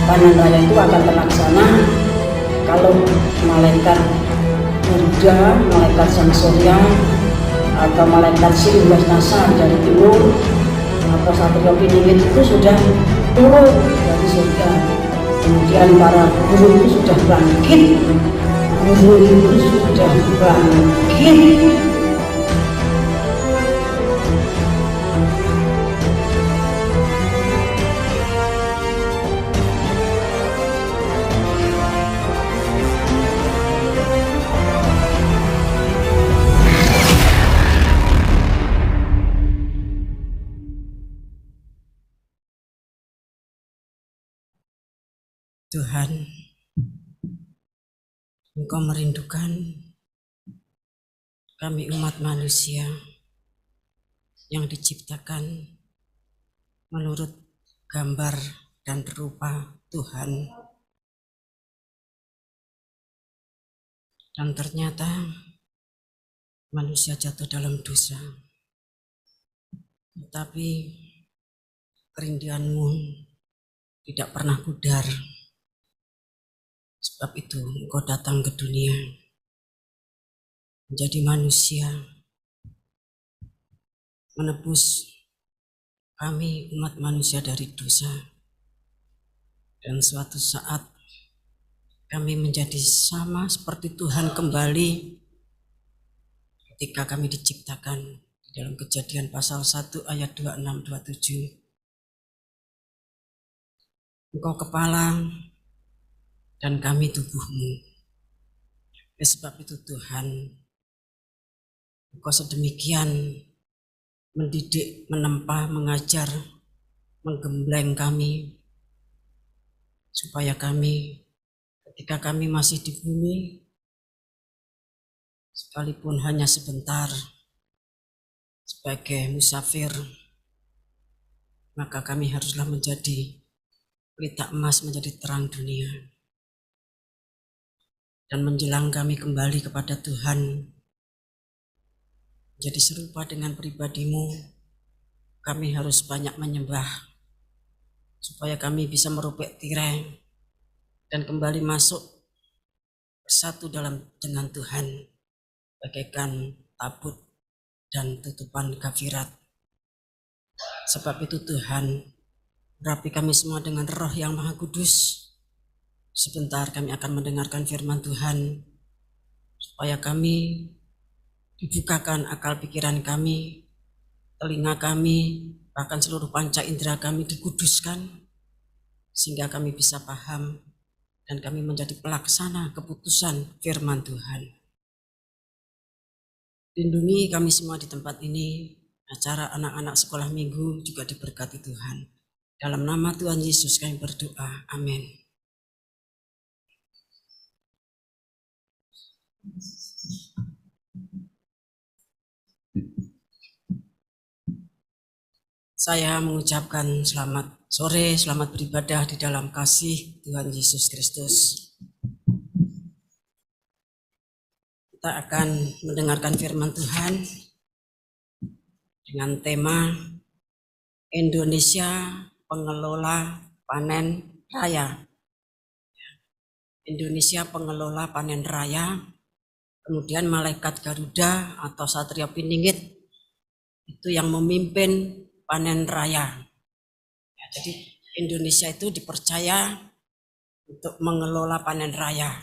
panen raya itu akan terlaksana kalau malaikat Garuda, malaikat Sang Surya, atau malaikat Srinivasa dari timur, atau Satrio Piningit itu sudah turun dari surga. Kemudian para guru itu sudah bangkit, guru itu sudah bangkit. Tuhan, Engkau merindukan kami umat manusia yang diciptakan menurut gambar dan rupa Tuhan. Dan ternyata manusia jatuh dalam dosa. Tetapi kerinduan-Mu tidak pernah pudar. Sebab itu Engkau datang ke dunia menjadi manusia, menebus kami umat manusia dari dosa. Dan suatu saat kami menjadi sama seperti Tuhan kembali ketika kami diciptakan di dalam Kejadian pasal 1 ayat 26-27. Engkau kepala dan kami tubuh-Mu. Sebab itu Tuhan, Engkau sedemikian mendidik, menempa, mengajar, menggembleng kami, supaya kami ketika kami masih di bumi, sekalipun hanya sebentar sebagai musafir, maka kami haruslah menjadi pelita emas, menjadi terang dunia. Dan menjelang kami kembali kepada Tuhan, jadi serupa dengan pribadi-Mu, kami harus banyak menyembah, supaya kami bisa merubek tirai dan kembali masuk bersatu dengan Tuhan, bagaikan tabut dan tutupan kafirat. Sebab itu Tuhan, urapi kami semua dengan Roh yang Maha Kudus. Sebentar kami akan mendengarkan firman Tuhan, supaya kami dibukakan akal pikiran kami, telinga kami, bahkan seluruh panca indera kami dikuduskan, sehingga kami bisa paham dan kami menjadi pelaksana keputusan firman Tuhan. Lindungi kami semua di tempat ini, acara anak-anak sekolah minggu juga diberkati Tuhan. Dalam nama Tuhan Yesus kami berdoa, amin. Saya mengucapkan selamat sore, selamat beribadah di dalam kasih Tuhan Yesus Kristus. Kita akan mendengarkan firman Tuhan dengan tema Indonesia Pengelola Panen Raya. Indonesia Pengelola Panen Raya. Kemudian malaikat Garuda atau Satrio Piningit itu yang memimpin panen raya. Ya, jadi Indonesia itu dipercaya untuk mengelola panen raya.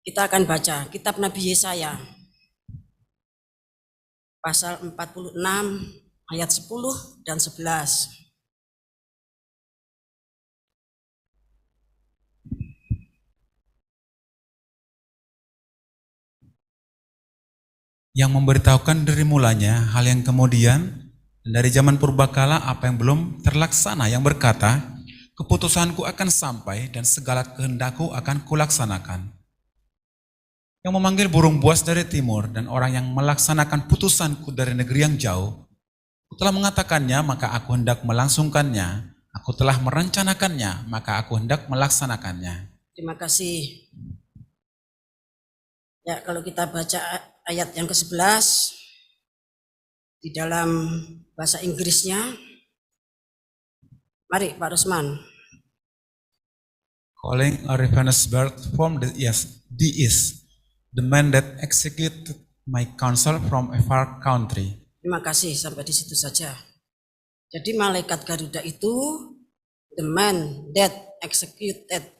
Kita akan baca kitab Nabi Yesaya pasal 46 ayat 10 dan 11. Yang memberitahukan dari mulanya hal yang kemudian dari zaman purbakala apa yang belum terlaksana, yang berkata, keputusanku akan sampai dan segala kehendakku akan kulaksanakan. Yang memanggil burung buas dari timur dan orang yang melaksanakan putusanku dari negeri yang jauh, aku telah mengatakannya maka aku hendak melangsungkannya, aku telah merencanakannya maka aku hendak melaksanakannya. Terima kasih. Ya, kalau kita baca ayat yang ke-11 di dalam bahasa Inggrisnya, Mari Pak Rusman. Calling a ravenous bird from the east, the man that executed my counsel from a far country. Terima kasih, sampai di situ saja. Jadi malaikat Garuda itu the man that executed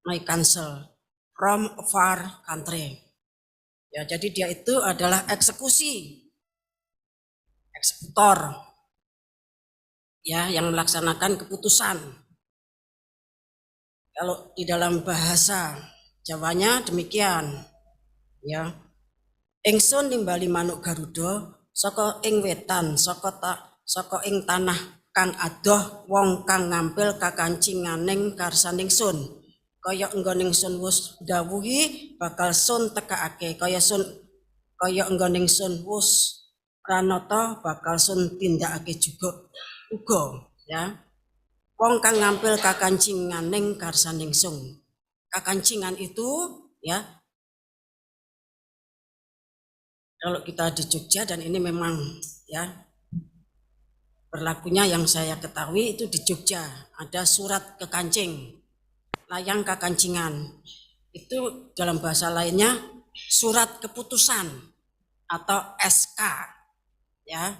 my counsel from a far country. Ya, jadi dia itu adalah eksekutor. Ya, yang melaksanakan keputusan. Kalau di dalam bahasa Jawanya demikian, ya. Ingsun nimbali manuk Garuda saka ing wetan, saka ing tanah kang adoh wong kang ngampil kakancinganing karsaning sun. Kaya enggoning sun wis dawuhi bakal sun tekaake, kaya enggoning sun wis pranata bakal sun tindakake juga uga, ya. Wong kang ngampil kakancinganing karsaning sun. Kakancingan itu, ya, kalau kita di Jogja, dan ini memang ya berlakunya yang saya ketahui itu di Jogja ada surat kekancing, layang kakancingan. Itu dalam bahasa lainnya surat keputusan atau SK, ya,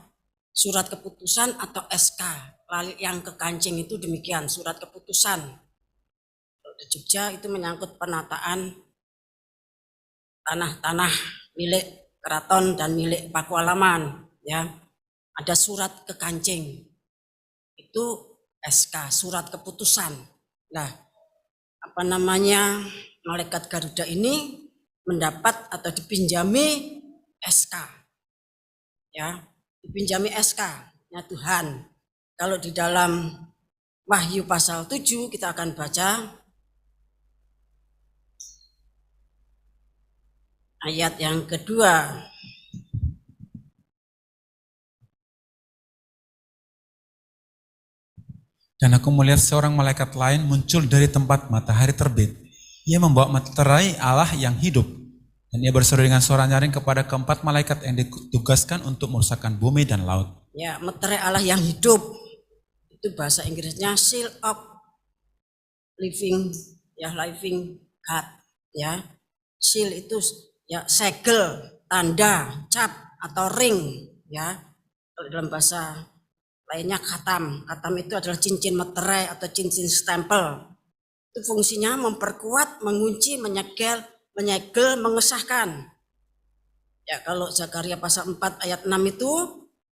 surat keputusan atau SK. Layang kekancing itu demikian, surat keputusan. Kalau di Jogja itu menyangkut penataan tanah-tanah milik keraton dan milik Pakualaman, ya. Ada surat kekancing, itu SK, surat keputusan. Nah, malaikat Garuda ini mendapat atau dipinjami SK, ya, dipinjami SK-nya Tuhan. Kalau di dalam Wahyu pasal 7 kita akan baca ayat yang kedua. Dan aku melihat seorang malaikat lain muncul dari tempat matahari terbit. Ia membawa materai Allah yang hidup. Dan ia berseru dengan suara nyaring kepada keempat malaikat yang ditugaskan untuk merusakkan bumi dan laut. Ya, materai Allah yang hidup. Itu bahasa Inggrisnya seal of living, ya, living God, ya. Seal itu ya segel, tanda, cap atau ring, ya. Kalau dalam bahasa lainnya khatam. Khatam itu adalah cincin materai atau cincin stempel. Itu fungsinya memperkuat, mengunci, menyegel, mengesahkan. Ya, kalau Zakaria pasal 4 ayat 6 itu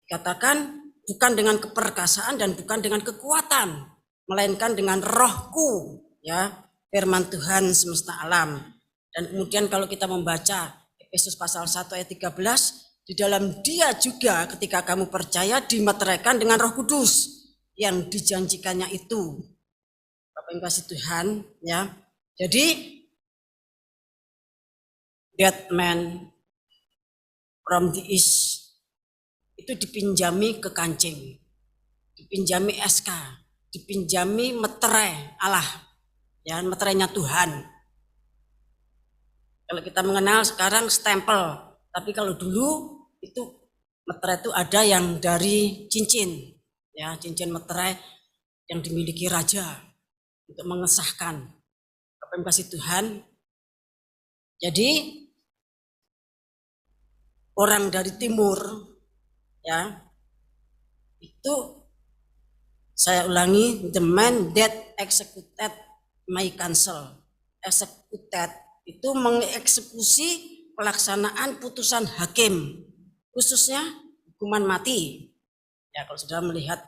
dikatakan bukan dengan keperkasaan dan bukan dengan kekuatan, melainkan dengan rohku, ya, firman Tuhan semesta alam. Dan kemudian kalau kita membaca Efesus pasal 1 ayat 13, di dalam dia juga ketika kamu percaya dimeteraikan dengan Roh Kudus yang dijanjikannya itu. Bapak yang kasih Tuhan, ya. Jadi that man from the east itu dipinjami ke kancing, dipinjami SK, dipinjami meterai Allah, ya, meterainya Tuhan. Kalau kita mengenal sekarang stempel, tapi kalau dulu itu meterai itu ada yang dari cincin, ya, cincin meterai yang dimiliki raja untuk mengesahkan. Bapak yang kasih Tuhan. Jadi orang dari timur, ya, itu saya ulangi, the man that executed my counsel. Executed itu mengeksekusi pelaksanaan putusan hakim, khususnya hukuman mati. Ya, kalau sudah melihat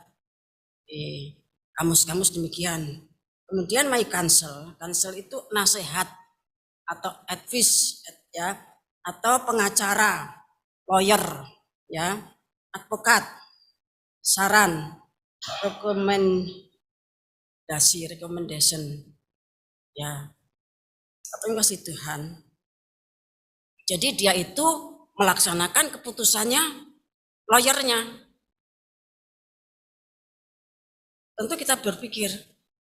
di kamus-kamus demikian. Kemudian my counsel itu nasihat atau advice, ya, atau pengacara, lawyer, ya, advokat, saran, recommendation, ya. Apa yang kasih Tuhan. Jadi dia itu melaksanakan keputusannya lawyernya. Tentu kita berpikir,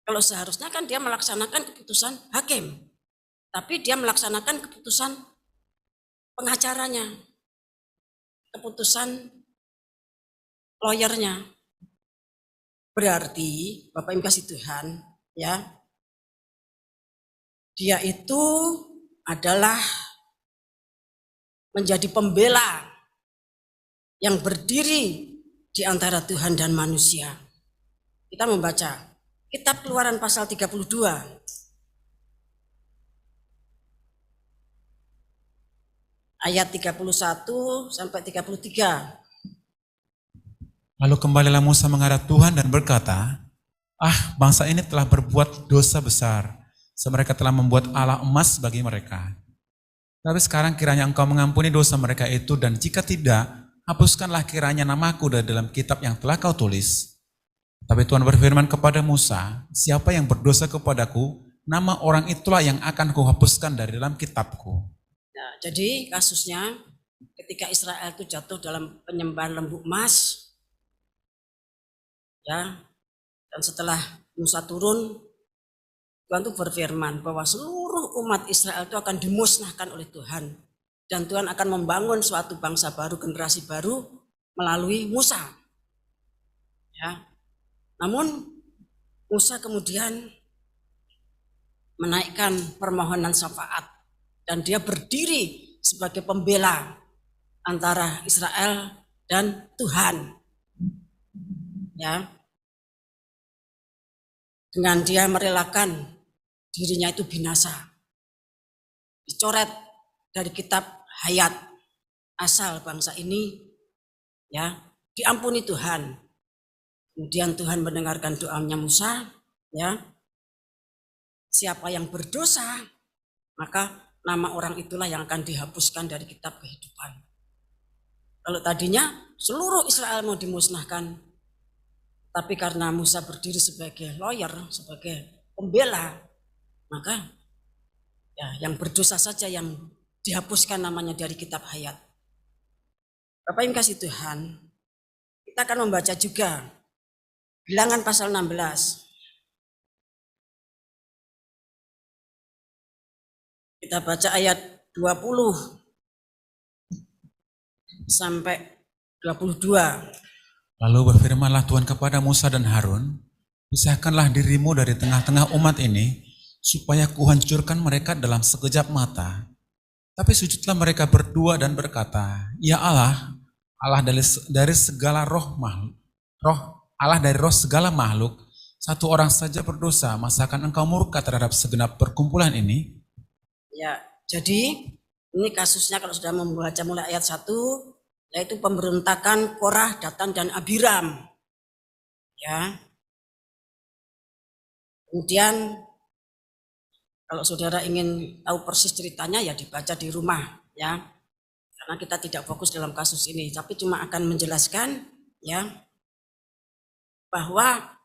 kalau seharusnya kan dia melaksanakan keputusan hakim, tapi dia melaksanakan keputusan pengacaranya, keputusan lawyernya. Berarti Bapak Ibu kasih Tuhan, ya, dia itu adalah menjadi pembela yang berdiri di antara Tuhan dan manusia. Kita membaca Kitab Keluaran pasal 32. Ayat 31 sampai 33. Lalu kembalilah Musa menghadap Tuhan dan berkata, bangsa ini telah berbuat dosa besar. Mereka telah membuat Allah emas bagi mereka. Tapi sekarang kiranya engkau mengampuni dosa mereka itu, dan jika tidak, hapuskanlah kiranya namaku dari dalam kitab yang telah kau tulis. Tapi Tuhan berfirman kepada Musa, siapa yang berdosa kepadaku, nama orang itulah yang akan kuhapuskan dari dalam kitabku. Nah, jadi kasusnya ketika Israel itu jatuh dalam penyembahan lembu emas, ya, dan setelah Musa turun, Tuhan itu berfirman bahwa seluruh umat Israel itu akan dimusnahkan oleh Tuhan. Dan Tuhan akan membangun suatu bangsa baru, generasi baru melalui Musa. Ya. Namun Musa kemudian menaikkan permohonan syafaat. Dan dia berdiri sebagai pembela antara Israel dan Tuhan. Ya. Dengan dia merelakan dirinya itu binasa. Dicoret dari kitab hayat asal bangsa ini, ya, diampuni Tuhan. Kemudian Tuhan mendengarkan doanya Musa, ya. Siapa yang berdosa, maka nama orang itulah yang akan dihapuskan dari kitab kehidupan. Kalau tadinya seluruh Israel mau dimusnahkan, tapi karena Musa berdiri sebagai lawyer, sebagai pembela, maka ya yang berdosa saja yang dihapuskan namanya dari kitab hayat. Bapak Ibu kasih Tuhan, kita akan membaca juga Bilangan pasal 16. Kita baca ayat 20 sampai 22. Lalu berfirmanlah Tuhan kepada Musa dan Harun, pisahkanlah dirimu dari tengah-tengah umat ini, supaya kuhancurkan mereka dalam sekejap mata. Tapi sujudlah mereka berdua dan berkata, ya Allah, Allah dari segala Allah dari roh segala makhluk, satu orang saja berdosa, masakan engkau murka terhadap segenap perkumpulan ini? Ya, jadi ini kasusnya kalau sudah membaca mulai ayat 1, yaitu pemberontakan Korah, Datan, dan Abiram. Ya. Kemudian kalau saudara ingin tahu persis ceritanya ya dibaca di rumah, ya. Karena kita tidak fokus dalam kasus ini, tapi cuma akan menjelaskan, ya, bahwa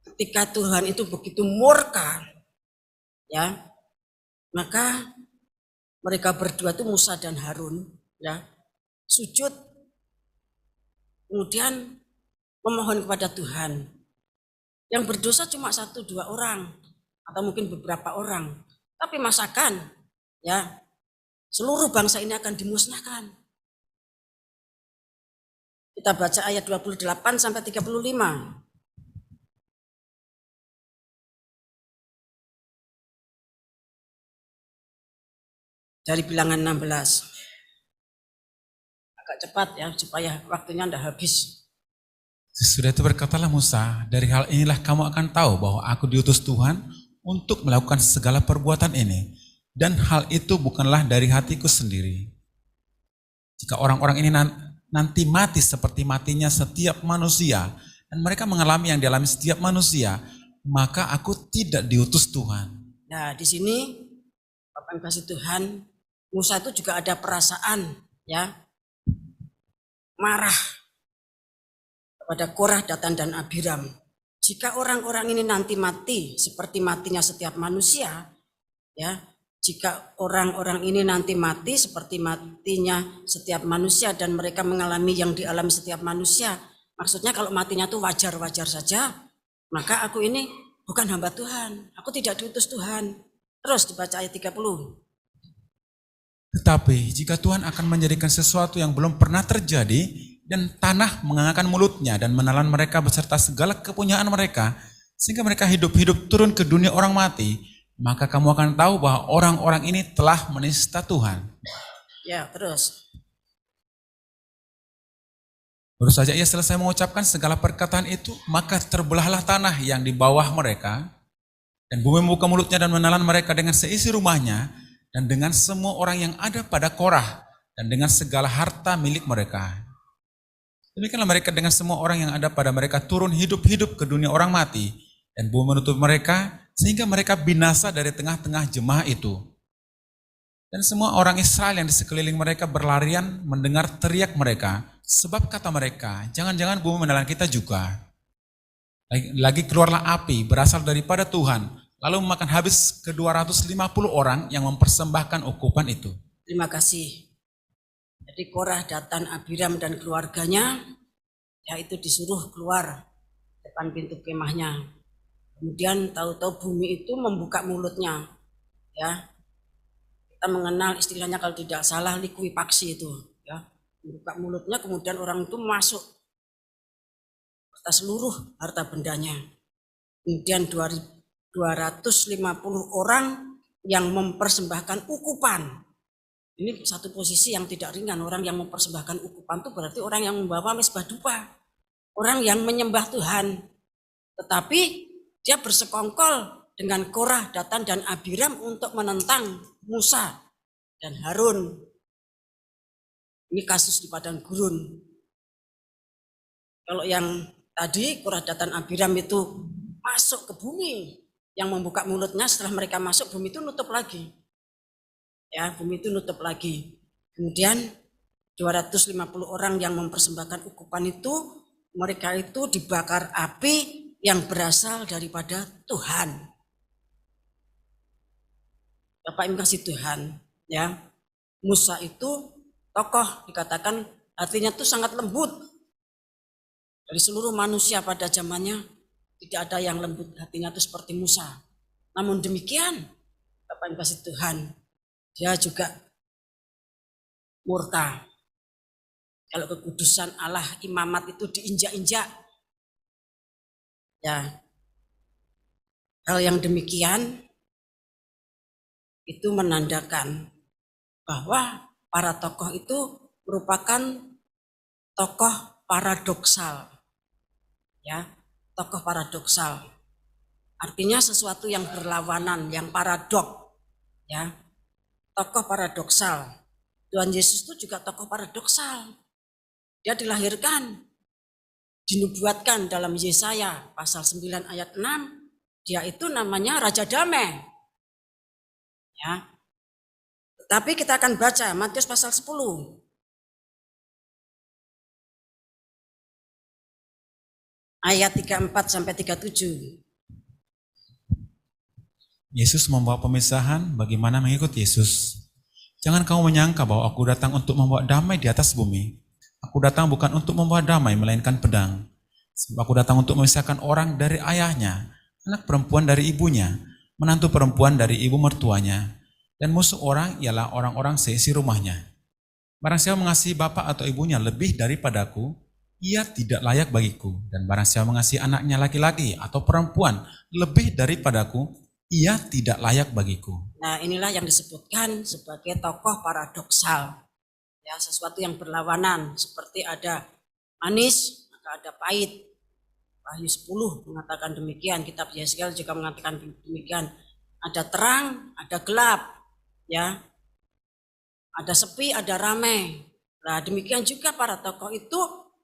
ketika Tuhan itu begitu murka, ya, maka mereka berdua itu Musa dan Harun, ya, sujud, kemudian memohon kepada Tuhan. Yang berdosa cuma 1-2 orang atau mungkin beberapa orang, tapi masakan, ya, seluruh bangsa ini akan dimusnahkan. Kita baca ayat 28 sampai 35. Dari Bilangan 16. Agak cepat ya, supaya waktunya tidak habis. Sesudah itu berkatalah Musa, dari hal inilah kamu akan tahu bahwa aku diutus Tuhan untuk melakukan segala perbuatan ini. Dan hal itu bukanlah dari hatiku sendiri. Jika orang-orang ini nanti mati seperti matinya setiap manusia, dan mereka mengalami yang dialami setiap manusia, maka aku tidak diutus Tuhan. Nah, di sini Bapak Ibu kasih Tuhan, Musa itu juga ada perasaan, ya, marah kepada Korah, Datan, dan Abiram. Jika orang-orang ini nanti mati seperti matinya setiap manusia, ya, jika orang-orang ini nanti mati seperti matinya setiap manusia dan mereka mengalami yang dialami setiap manusia, maksudnya kalau matinya itu wajar-wajar saja, maka aku ini bukan hamba Tuhan, aku tidak diutus Tuhan. Terus dibaca ayat 30. Tetapi jika Tuhan akan menjadikan sesuatu yang belum pernah terjadi dan tanah mengangkat mulutnya dan menelan mereka beserta segala kepunyaan mereka, sehingga mereka hidup-hidup turun ke dunia orang mati, maka kamu akan tahu bahwa orang-orang ini telah menista Tuhan. Ya, terus. Baru saja ia selesai mengucapkan segala perkataan itu, maka terbelahlah tanah yang di bawah mereka, dan bumi membuka mulutnya dan menelan mereka dengan seisi rumahnya, dan dengan semua orang yang ada pada Korah, dan dengan segala harta milik mereka. Demikianlah mereka dengan semua orang yang ada pada mereka turun hidup-hidup ke dunia orang mati, dan bumi menutup mereka, sehingga mereka binasa dari tengah-tengah jemaah itu. Dan semua orang Israel yang di sekeliling mereka berlarian mendengar teriak mereka, sebab kata mereka, jangan-jangan bumi menelan kita juga. Lagi keluarlah api berasal daripada Tuhan, lalu memakan habis ke 250 orang yang mempersembahkan ukupan itu. Terima kasih. Jadi Korah, Datan, Abiram dan keluarganya, yaitu disuruh keluar depan pintu kemahnya. Kemudian tahu-tahu bumi itu membuka mulutnya. Ya, kita mengenal istilahnya kalau tidak salah likuifaksi itu. Ya, membuka mulutnya, kemudian orang itu masuk serta seluruh harta bendanya. Kemudian 250 orang yang mempersembahkan ukupan. Ini satu posisi yang tidak ringan. Orang yang mempersembahkan ukupan itu berarti orang yang membawa mezbah dupa, orang yang menyembah Tuhan. Tetapi dia bersekongkol dengan Korah, Datan dan Abiram untuk menentang Musa dan Harun. Ini kasus di padang gurun. Kalau yang tadi Korah, Datan, Abiram itu masuk ke bumi, yang membuka mulutnya setelah mereka masuk, bumi itu nutup lagi. Ya, bumi itu nutup lagi. Kemudian 250 orang yang mempersembahkan ukupan itu, mereka itu dibakar api yang berasal daripada Tuhan. Bapak Ibu kasih Tuhan, ya. Musa itu tokoh, dikatakan artinya itu sangat lembut. Dari seluruh manusia pada zamannya tidak ada yang lembut hatinya itu seperti Musa. Namun demikian, Bapak Ibu kasih Tuhan, dia juga murka. Kalau kekudusan Allah, imamat itu diinjak-injak. Ya, hal yang demikian itu menandakan bahwa para tokoh itu merupakan tokoh paradoksal. Ya, tokoh paradoksal. Artinya sesuatu yang berlawanan, yang paradok. Ya, tokoh paradoksal. Tuhan Yesus itu juga tokoh paradoksal. Dia dilahirkan, dinubuatkan dalam Yesaya pasal 9 ayat 6, dia itu namanya Raja Damai. Ya. Tetapi kita akan baca Matius pasal 10. Ayat 34 sampai 37. Yesus membawa pemisahan bagaimana mengikut Yesus. Jangan kamu menyangka bahwa aku datang untuk membawa damai di atas bumi. Aku datang bukan untuk membawa damai, melainkan pedang. Sebab aku datang untuk memisahkan orang dari ayahnya, anak perempuan dari ibunya, menantu perempuan dari ibu mertuanya, dan musuh orang ialah orang-orang seisi rumahnya. Barang siapa mengasihi bapa atau ibunya lebih daripadaku, ia tidak layak bagiku. Dan barang siapa mengasihi anaknya laki-laki atau perempuan lebih daripadaku, ia tidak layak bagiku. Nah, inilah yang disebutkan sebagai tokoh paradoksal. Ya, sesuatu yang berlawanan, seperti ada manis, maka ada pahit. Wahyu 10 mengatakan demikian, kitab Yeskiel juga mengatakan demikian. Ada terang, ada gelap, ya. Ada sepi, ada ramai. Nah, demikian juga para tokoh itu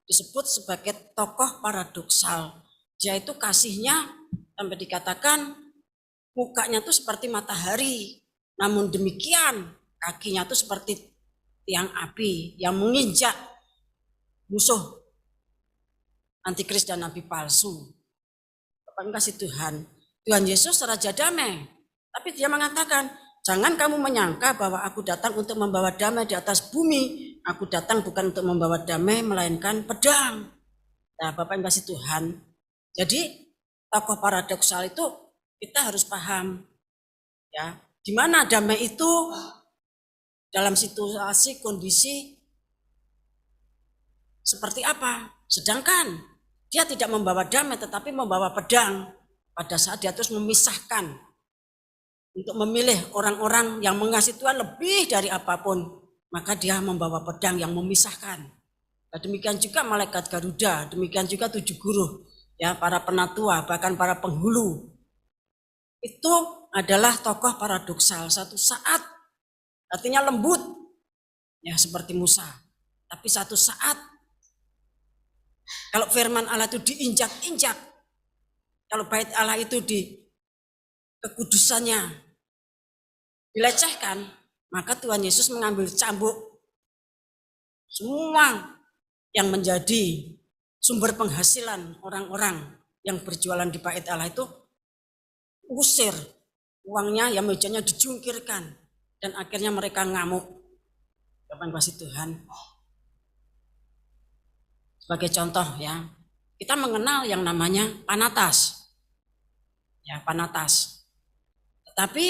disebut sebagai tokoh paradoksal. Dia itu kasihnya sampai dikatakan mukanya itu seperti matahari, namun demikian kakinya itu seperti tiang api yang menginjak musuh antikris dan nabi palsu. Bapak kasih Tuhan, Tuhan Yesus Raja Damai, tapi dia mengatakan, jangan kamu menyangka bahwa aku datang untuk membawa damai di atas bumi. Aku datang bukan untuk membawa damai, melainkan pedang. Nah, Bapak kasih Tuhan, jadi tokoh paradoksal itu kita harus paham, ya, di mana damai itu dalam situasi kondisi seperti apa. Sedangkan dia tidak membawa damai tetapi membawa pedang. Pada saat dia terus memisahkan untuk memilih orang-orang yang mengasihi Tuhan lebih dari apapun, maka dia membawa pedang yang memisahkan. Nah, demikian juga malaikat Garuda, demikian juga 7 guru, ya, para penatua, bahkan para penghulu. Itu adalah tokoh paradoksal. Satu saat artinya lembut, ya seperti Musa. Tapi satu saat kalau firman Allah itu diinjak-injak, kalau bait Allah itu di kekudusannya dilecehkan, maka Tuhan Yesus mengambil cambuk semua yang menjadi sumber penghasilan orang-orang yang berjualan di bait Allah itu, usir uangnya, yang mejanya dijungkirkan, dan akhirnya mereka ngamuk. Kapan kasih Tuhan. Sebagai contoh, ya, kita mengenal yang namanya Panatas, ya, Panatas. Tetapi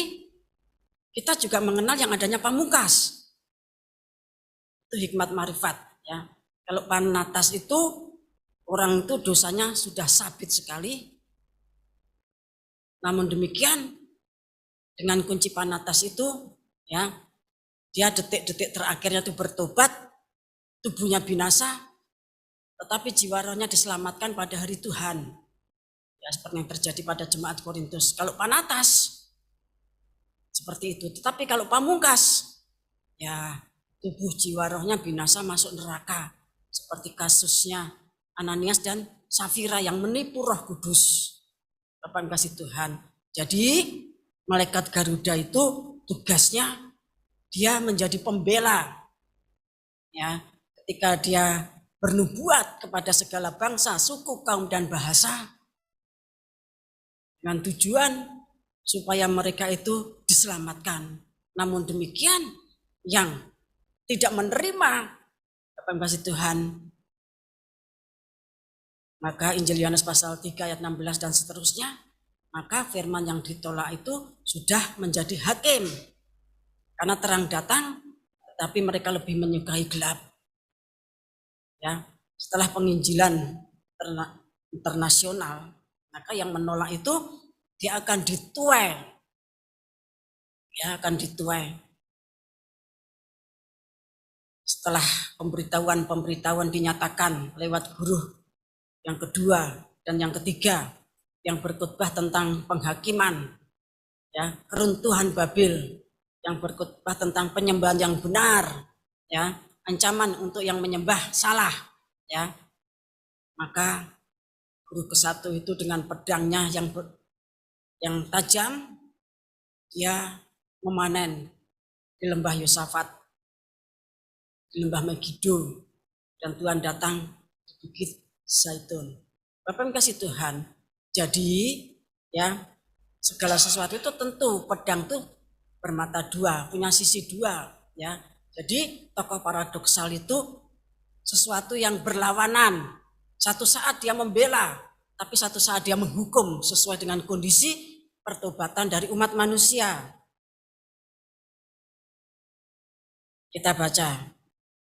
kita juga mengenal yang adanya Pamungkas. Itu hikmat marifat, ya. Kalau Panatas itu orang itu dosanya sudah sabit sekali. Namun demikian dengan kunci Panatas itu, ya, dia detik-detik terakhirnya itu bertobat, tubuhnya binasa, tetapi jiwa rohnya diselamatkan pada hari Tuhan. Ya, seperti yang terjadi pada jemaat Korintus. Kalau Panatas seperti itu, tetapi kalau Pamungkas, ya, tubuh jiwa rohnya binasa masuk neraka, seperti kasusnya Ananias dan Safira yang menipu Roh Kudus. Kapan kasih Tuhan. Jadi malaikat Garuda itu tugasnya dia menjadi pembela, ya, ketika dia bernubuat kepada segala bangsa, suku, kaum, dan bahasa, dengan tujuan supaya mereka itu diselamatkan. Namun demikian yang tidak menerima kapan kasih Tuhan, maka Injil Yohanes pasal 3 ayat 16 dan seterusnya, maka firman yang ditolak itu sudah menjadi hakim. Karena terang datang, tapi mereka lebih menyukai gelap. Ya, setelah penginjilan internasional, maka yang menolak itu dia akan dituai. Ya, akan dituai. Setelah pemberitahuan dinyatakan lewat guru yang kedua dan yang ketiga yang berkhotbah tentang penghakiman, ya, keruntuhan Babel, yang berkhotbah tentang penyembahan yang benar, ya, ancaman untuk yang menyembah salah, ya, maka guru ke-1 itu dengan pedangnya yang tajam, dia memanen di lembah Yosafat, di lembah Megiddo, dan Tuhan datang di Bukit Zaitun. Bapak kasih Tuhan. Jadi, ya, segala sesuatu itu tentu pedang itu bermata dua, punya sisi dua, ya. Jadi tokoh paradoksal itu sesuatu yang berlawanan. Satu saat dia membela, tapi satu saat dia menghukum sesuai dengan kondisi pertobatan dari umat manusia. Kita baca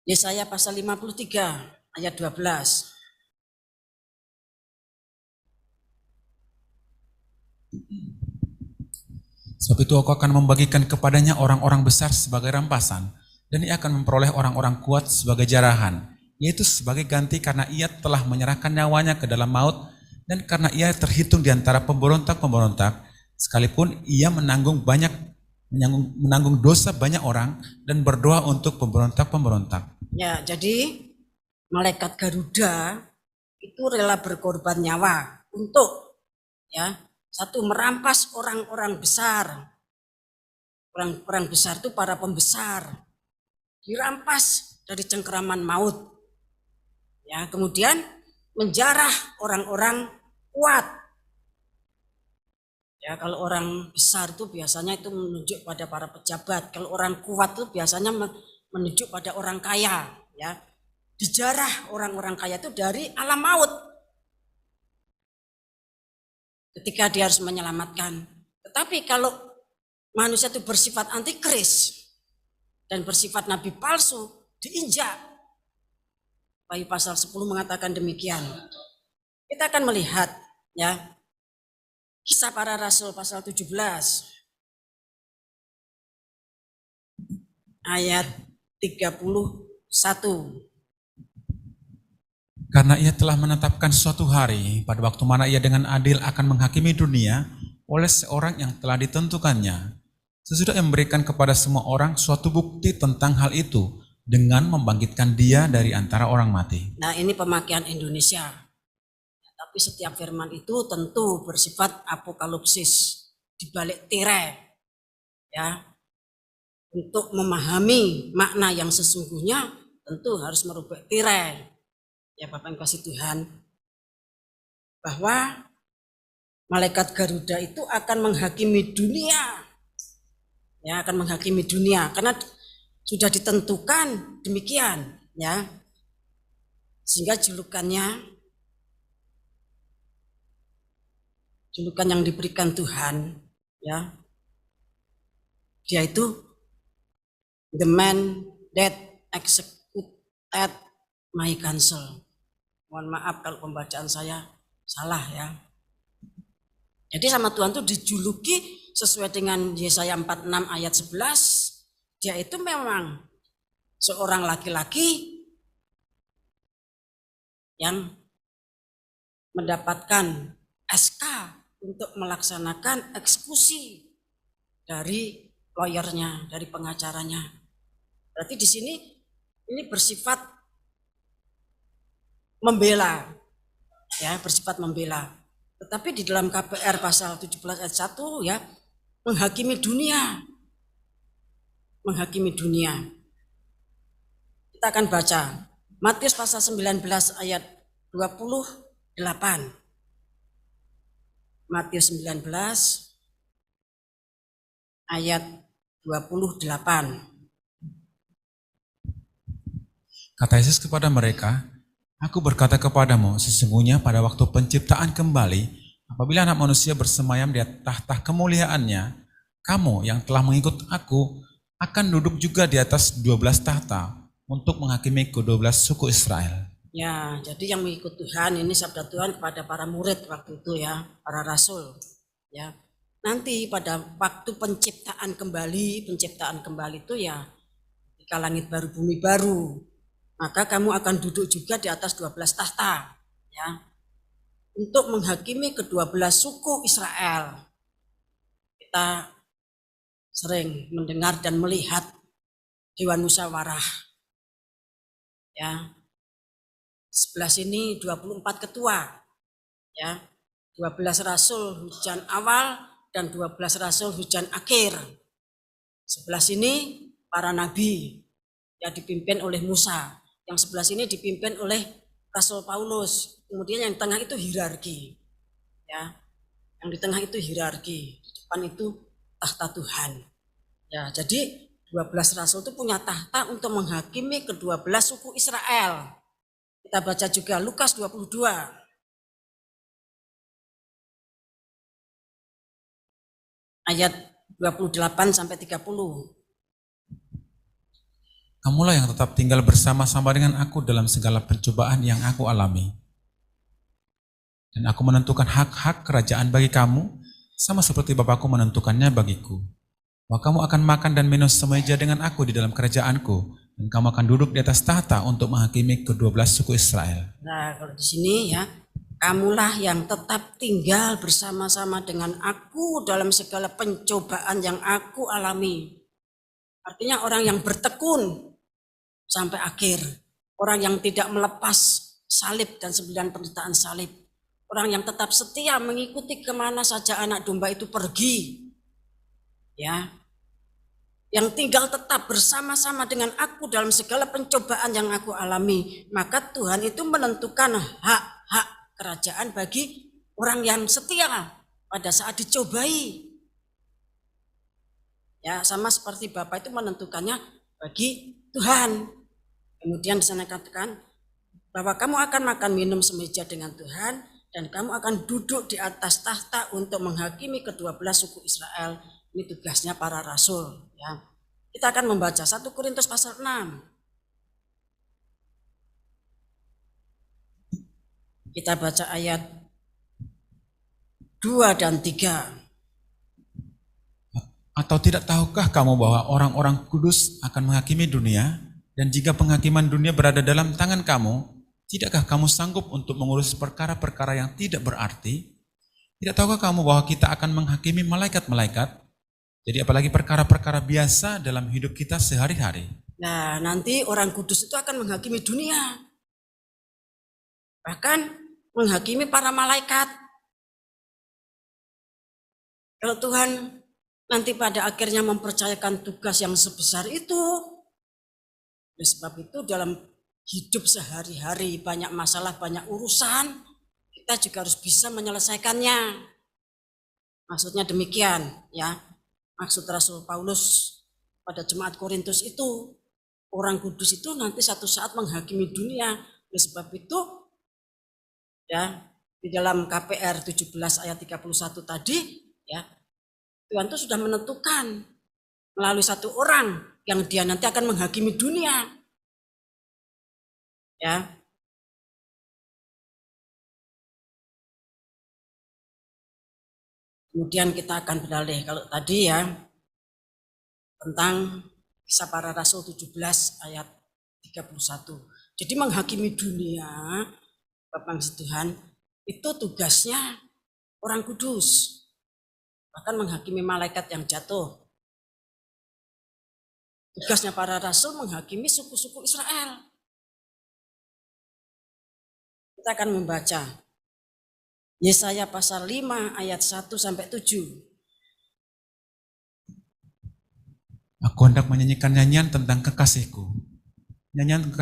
Yesaya pasal 53 ayat 12. Sebab itu aku akan membagikan kepadanya orang-orang besar sebagai rampasan, dan ia akan memperoleh orang-orang kuat sebagai jarahan, yaitu sebagai ganti karena ia telah menyerahkan nyawanya ke dalam maut, dan karena ia terhitung di antara pemberontak-pemberontak, sekalipun ia menanggung dosa banyak orang dan berdoa untuk pemberontak-pemberontak. Ya, jadi malaikat Garuda itu rela berkorban nyawa untuk, ya, satu, merampas orang-orang besar. Orang-orang besar itu para pembesar, dirampas dari cengkeraman maut. Ya, kemudian menjarah orang-orang kuat. Ya, kalau orang besar itu biasanya itu menunjuk pada para pejabat. Kalau orang kuat itu biasanya menunjuk pada orang kaya. Ya, dijarah orang-orang kaya itu dari alam maut. Ketika dia harus menyelamatkan. Tetapi kalau manusia itu bersifat antikris, dan bersifat nabi palsu diinjak. Wahyu pasal 10 mengatakan demikian. Kita akan melihat ya Kisah Para Rasul pasal 17 ayat 31. Karena ia telah menetapkan suatu hari pada waktu mana ia dengan adil akan menghakimi dunia oleh seorang yang telah ditentukannya. Sesudah ia memberikan kepada semua orang suatu bukti tentang hal itu dengan membangkitkan dia dari antara orang mati. Nah, ini pemakaian Indonesia. Tapi setiap firman itu tentu bersifat apokalipsis, dibalik tirai. Ya. Untuk memahami makna yang sesungguhnya tentu harus merubah tirai. Ya Bapak yang kasih Tuhan, bahwa malaikat Garuda itu akan menghakimi dunia. Ya, akan menghakimi dunia karena sudah ditentukan demikian, ya. Sehingga julukan yang diberikan Tuhan, ya. Dia itu the man that executed my counsel. Mohon maaf kalau pembacaan saya salah ya. Jadi sama Tuhan itu dijuluki sesuai dengan Yesaya 46 ayat 11. Dia itu memang seorang laki-laki yang mendapatkan SK untuk melaksanakan eksekusi dari lawyernya, dari pengacaranya. Berarti di sini ini bersifat membela, ya, bersifat membela. Tetapi di dalam KPR pasal 17 ayat 1 ya, menghakimi dunia. Menghakimi dunia. Kita akan baca Matius pasal 19 ayat 28. Matius 19 ayat 28. Kata Yesus kepada mereka, Aku berkata kepadamu, sesungguhnya pada waktu penciptaan kembali, apabila anak manusia bersemayam di tahta kemuliaannya, kamu yang telah mengikut aku akan duduk juga di atas 12 tahta untuk menghakimi ke-12 suku Israel. Ya, jadi yang mengikut Tuhan ini sabda Tuhan kepada para murid waktu itu ya, para rasul. Ya, nanti pada waktu penciptaan kembali itu ya, ketika langit baru bumi baru, maka kamu akan duduk juga di atas 12 tahta, ya, untuk menghakimi ke-12 suku Israel. Kita sering mendengar dan melihat Dewan Musyawarah, ya, sebelah sini 24 ketua, ya, 12 rasul hujan awal dan 12 rasul hujan akhir. Sebelah sini para nabi, ya, dipimpin oleh Musa. Yang sebelah sini dipimpin oleh Rasul Paulus. Kemudian yang di tengah itu hierarki. Ya. Yang di tengah itu hierarki. Di depan itu tahta Tuhan. Ya, jadi 12 rasul itu punya tahta untuk menghakimi ke-12 suku Israel. Kita baca juga Lukas 22. Ayat 28 sampai 30. Kamulah yang tetap tinggal bersama-sama dengan aku dalam segala pencobaan yang aku alami. Dan aku menentukan hak-hak kerajaan bagi kamu, sama seperti Bapakku menentukannya bagiku. Bahwa kamu akan makan dan minum semeja dengan aku di dalam kerajaanku, dan kamu akan duduk di atas tahta untuk menghakimi ke-12 suku Israel. Nah, kalau di sini ya, kamulah yang tetap tinggal bersama-sama dengan aku dalam segala pencobaan yang aku alami. Artinya orang yang bertekun sampai akhir. Orang yang tidak melepas salib dan 9 penderitaan salib. Orang yang tetap setia mengikuti kemana saja anak domba itu pergi. Ya, yang tinggal tetap bersama-sama dengan aku dalam segala pencobaan yang aku alami. Maka Tuhan itu menentukan hak-hak kerajaan bagi orang yang setia pada saat dicobai. Ya, sama seperti Bapak itu menentukannya bagi Tuhan. Kemudian di sana katakan bahwa kamu akan makan minum semeja dengan Tuhan dan kamu akan duduk di atas tahta untuk menghakimi ke-12 suku Israel. Ini tugasnya para rasul, ya. Kita akan membaca 1 Korintus pasal 6. Kita baca ayat 2 dan 3. Atau tidak tahukah kamu bahwa orang-orang kudus akan menghakimi dunia? Dan jika penghakiman dunia berada dalam tangan kamu, tidakkah kamu sanggup untuk mengurus perkara-perkara yang tidak berarti? Tidak tahukah kamu bahwa kita akan menghakimi malaikat-malaikat? Jadi apalagi perkara-perkara biasa dalam hidup kita sehari-hari. Nah, nanti orang kudus itu akan menghakimi dunia. Bahkan menghakimi para malaikat. Kalau Tuhan nanti pada akhirnya mempercayakan tugas yang sebesar itu, oleh sebab itu dalam hidup sehari-hari banyak masalah, banyak urusan, kita juga harus bisa menyelesaikannya. Maksudnya demikian, ya. Maksud Rasul Paulus pada jemaat Korintus itu, orang kudus itu nanti satu saat menghakimi dunia. Oleh sebab itu, ya, di dalam KPR 17 ayat 31 tadi, ya, Tuhan itu sudah menentukan melalui satu orang yang dia nanti akan menghakimi dunia. Ya. Kemudian kita akan beralih kalau tadi ya tentang Kisah Para Rasul 17 ayat 31. Jadi menghakimi dunia, Bapak Tuhan, itu tugasnya orang kudus. Bahkan menghakimi malaikat yang jatuh. Tugasnya para rasul menghakimi suku-suku Israel. Kita akan membaca Yesaya pasal 5 ayat 1 sampai 7. Aku hendak menyanyikan nyanyian tentang kekasihku. Nyanyian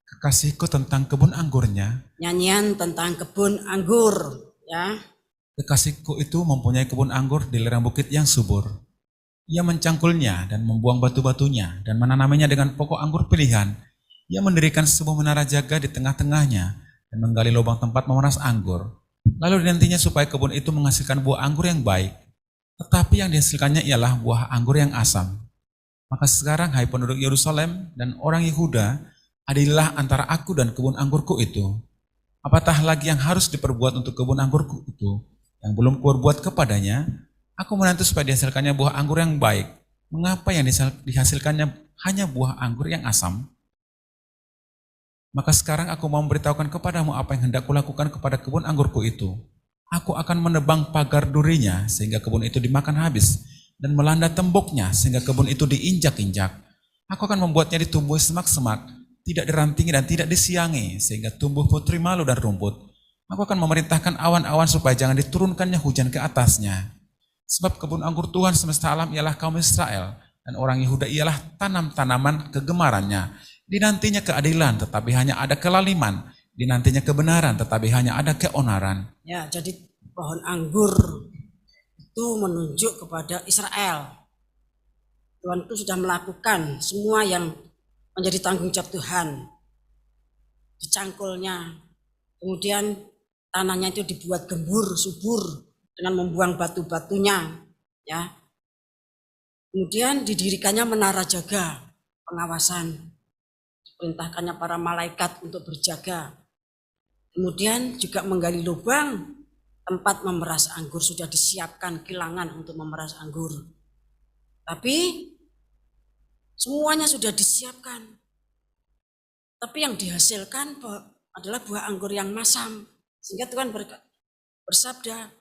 kekasihku tentang kebun anggurnya. Nyanyian tentang kebun anggur, ya. Kekasihku itu mempunyai kebun anggur di lereng bukit yang subur. Ia mencangkulnya dan membuang batu-batunya dan menanaminya dengan pokok anggur pilihan. Ia mendirikan sebuah menara jaga di tengah-tengahnya dan menggali lubang tempat memeras anggur. Lalu dinantinya supaya kebun itu menghasilkan buah anggur yang baik. Tetapi yang dihasilkannya ialah buah anggur yang asam. Maka sekarang, hai penduduk Yerusalem dan orang Yehuda, adililah antara aku dan kebun anggurku itu. Apatah lagi yang harus diperbuat untuk kebun anggurku itu? Yang belum kubuat kepadanya, aku menanti supaya dihasilkannya buah anggur yang baik. Mengapa yang dihasilkannya hanya buah anggur yang asam? Maka sekarang aku mau memberitahukan kepadamu apa yang hendak kulakukan kepada kebun anggurku itu. Aku akan menebang pagar durinya sehingga kebun itu dimakan habis, dan melanda temboknya sehingga kebun itu diinjak-injak. Aku akan membuatnya ditumbuhi semak-semak, tidak dirantingi dan tidak disiangi, sehingga tumbuh putri malu dan rumput. Aku akan memerintahkan awan-awan supaya jangan diturunkannya hujan ke atasnya. Sebab kebun anggur Tuhan semesta alam ialah kaum Israel, dan orang Yehuda ialah tanam-tanaman kegemarannya. Dinantinya keadilan, tetapi hanya ada kelaliman. Dinantinya kebenaran, tetapi hanya ada keonaran. Ya, jadi pohon anggur itu menunjuk kepada Israel. Tuhan itu sudah melakukan semua yang menjadi tanggung jawab Tuhan. Dicangkulnya, kemudian tanahnya itu dibuat gembur, subur dengan membuang batu-batunya, ya. Kemudian didirikannya menara jaga, pengawasan. Diperintahkannya para malaikat untuk berjaga. Kemudian juga menggali lubang tempat memeras anggur, sudah disiapkan kilangan untuk memeras anggur. Tapi semuanya sudah disiapkan. Tapi yang dihasilkan adalah buah anggur yang masam. Sehingga Tuhan bersabda,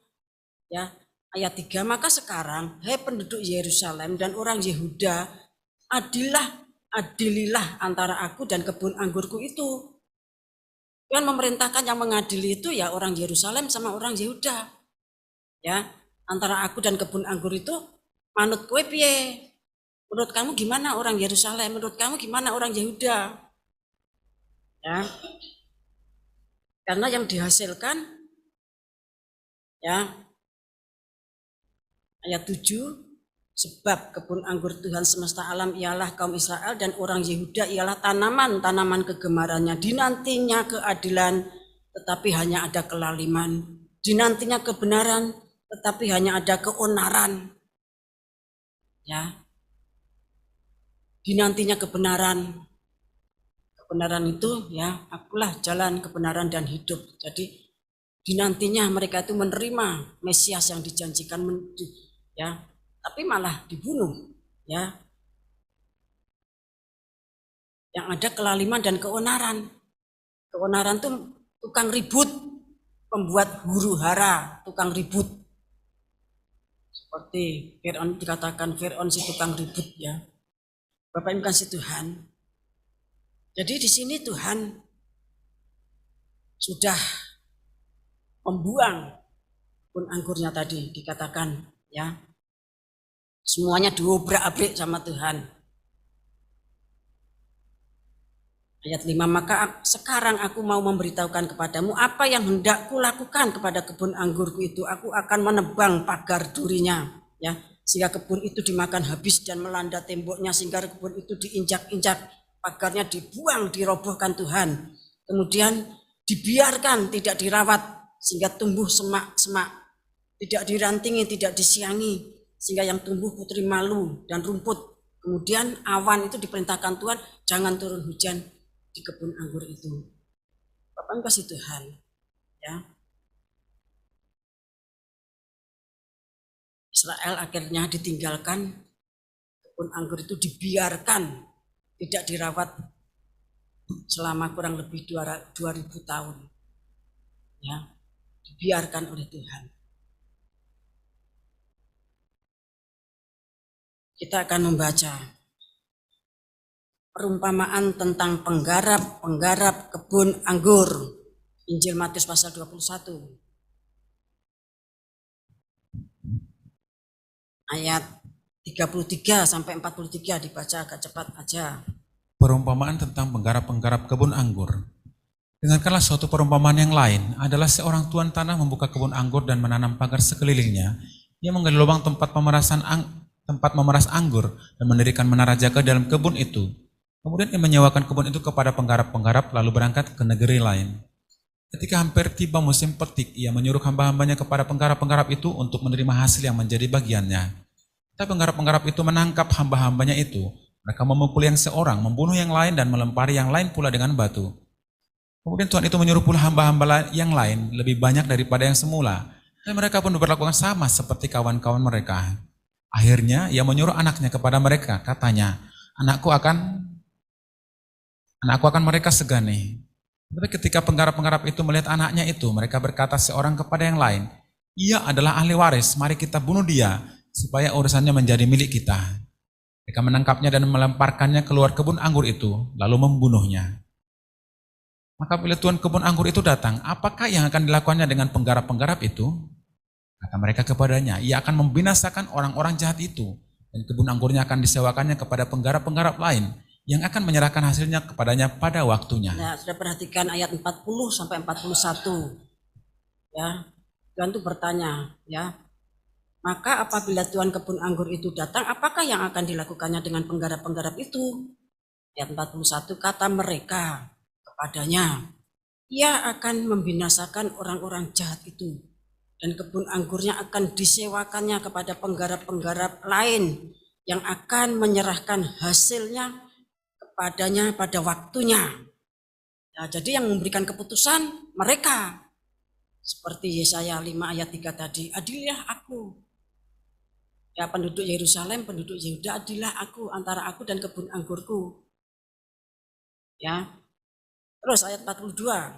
ya, ayat 3, maka sekarang, hai penduduk Yerusalem dan orang Yehuda, adililah antara aku dan kebun anggurku itu. Tuhan memerintahkan yang mengadili itu ya orang Yerusalem sama orang Yehuda. Ya, antara aku dan kebun anggur itu manut kowe piye? Menurut kamu gimana orang Yerusalem? Menurut kamu gimana orang Yehuda? Ya. Karena yang dihasilkan, ya, ayat 7, sebab kebun anggur Tuhan semesta alam ialah kaum Israel dan orang Yehuda ialah tanaman-tanaman kegemarannya. Dinantinya keadilan, tetapi hanya ada kelaliman. Dinantinya kebenaran, tetapi hanya ada keonaran. Ya. dinantinya kebenaran. Kebenaran itu ya, akulah jalan kebenaran dan hidup. Jadi dinantinya mereka itu menerima Mesias yang dijanjikan, ya, tapi malah dibunuh, ya. Yang ada kelaliman dan keonaran. Keonaran itu tukang ribut, pembuat huru hara, tukang ribut. Seperti Fir'aun, dikatakan Fir'aun si tukang ribut, ya. Bapak Ibu kasih Tuhan. Jadi di sini Tuhan sudah membuang kebun anggurnya tadi, dikatakan, ya. Semuanya diobrak-abrik sama Tuhan. Ayat 5, maka sekarang aku mau memberitahukan kepadamu apa yang hendak kulakukan kepada kebun anggurku itu. Aku akan menebang pagar durinya, ya, sehingga kebun itu dimakan habis dan melanda temboknya, sehingga kebun itu diinjak-injak, pagarnya dibuang, dirobohkan Tuhan. Kemudian dibiarkan, tidak dirawat, sehingga tumbuh semak-semak, tidak dirantingi, tidak disiangi, sehingga yang tumbuh putri malu dan rumput. Kemudian awan itu diperintahkan Tuhan, jangan turun hujan di kebun anggur itu. Bapak kasih Tuhan, ya. Israel akhirnya ditinggalkan, kebun anggur itu dibiarkan, tidak dirawat selama kurang lebih 2000 tahun, ya, dibiarkan oleh Tuhan. Kita akan membaca perumpamaan tentang penggarap kebun anggur, Injil Matius pasal 21 ayat 33 sampai 43, dibaca agak cepat aja. Perumpamaan tentang penggarap-penggarap kebun anggur. Dengarkanlah suatu perumpamaan yang lain, adalah seorang tuan tanah membuka kebun anggur dan menanam pagar sekelilingnya. Ia menggali lubang tempat memeras anggur dan mendirikan menara jaga dalam kebun itu. Kemudian ia menyewakan kebun itu kepada penggarap-penggarap lalu berangkat ke negeri lain. Ketika hampir tiba musim petik, ia menyuruh hamba-hambanya kepada penggarap-penggarap itu untuk menerima hasil yang menjadi bagiannya. Tapi penggarap-penggarap itu menangkap hamba-hambanya itu. Mereka memukul yang seorang, membunuh yang lain, dan melempari yang lain pula dengan batu. Kemudian Tuhan itu menyuruh pula hamba-hamba yang lain lebih banyak daripada yang semula. Dan mereka pun diperlakukan sama seperti kawan-kawan mereka. Akhirnya ia menyuruh anaknya kepada mereka, katanya, anakku akan mereka segani. Tapi ketika penggarap-penggarap itu melihat anaknya itu, mereka berkata seorang kepada yang lain, ia adalah ahli waris, mari kita bunuh dia, supaya urusannya menjadi milik kita. Mereka menangkapnya dan melemparkannya keluar kebun anggur itu, lalu membunuhnya. Maka bila tuan kebun anggur itu datang, apakah yang akan dilakukannya dengan penggarap-penggarap itu? Kata mereka kepadanya, ia akan membinasakan orang-orang jahat itu, dan kebun anggurnya akan disewakannya kepada penggarap-penggarap lain, yang akan menyerahkan hasilnya kepadanya pada waktunya. Nah, sudah perhatikan ayat 40 sampai 41. Ya, Tuhan itu bertanya, ya. Maka apabila tuan kebun anggur itu datang, apakah yang akan dilakukannya dengan penggarap-penggarap itu? Ayat 41, kata mereka kepadanya, ia akan membinasakan orang-orang jahat itu, dan kebun anggurnya akan disewakannya kepada penggarap-penggarap lain yang akan menyerahkan hasilnya kepadanya pada waktunya. Ya, jadi yang memberikan keputusan mereka. Seperti Yesaya 5 ayat 3 tadi, adililah aku. Ya, penduduk Yerusalem, penduduk Yehuda, adilah aku antara aku dan kebun anggurku. Ya. Terus ayat 42.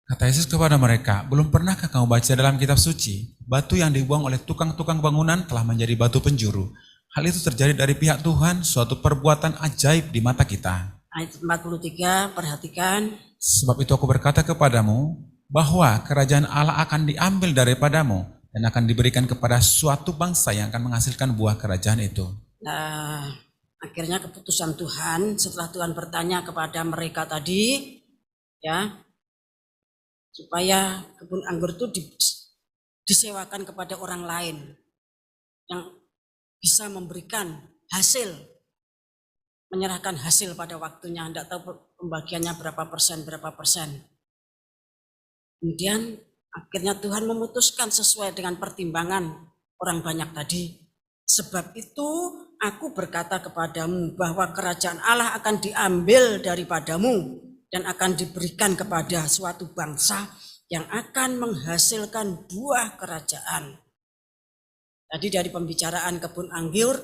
Kata Yesus kepada mereka, belum pernahkah kamu baca dalam kitab suci, batu yang dibuang oleh tukang-tukang bangunan telah menjadi batu penjuru. Hal itu terjadi dari pihak Tuhan, suatu perbuatan ajaib di mata kita. Ayat 43, perhatikan. Sebab itu aku berkata kepadamu, bahwa kerajaan Allah akan diambil daripadamu, dan akan diberikan kepada suatu bangsa yang akan menghasilkan buah kerajaan itu. Nah, akhirnya keputusan Tuhan setelah Tuhan bertanya kepada mereka tadi, ya, supaya kebun anggur itu disewakan kepada orang lain yang bisa memberikan hasil, menyerahkan hasil pada waktunya. Tidak tahu pembagiannya berapa persen. Kemudian akhirnya Tuhan memutuskan sesuai dengan pertimbangan orang banyak tadi. Sebab itu aku berkata kepadamu bahwa kerajaan Allah akan diambil daripadamu dan akan diberikan kepada suatu bangsa yang akan menghasilkan buah kerajaan. Tadi dari pembicaraan kebun anggur,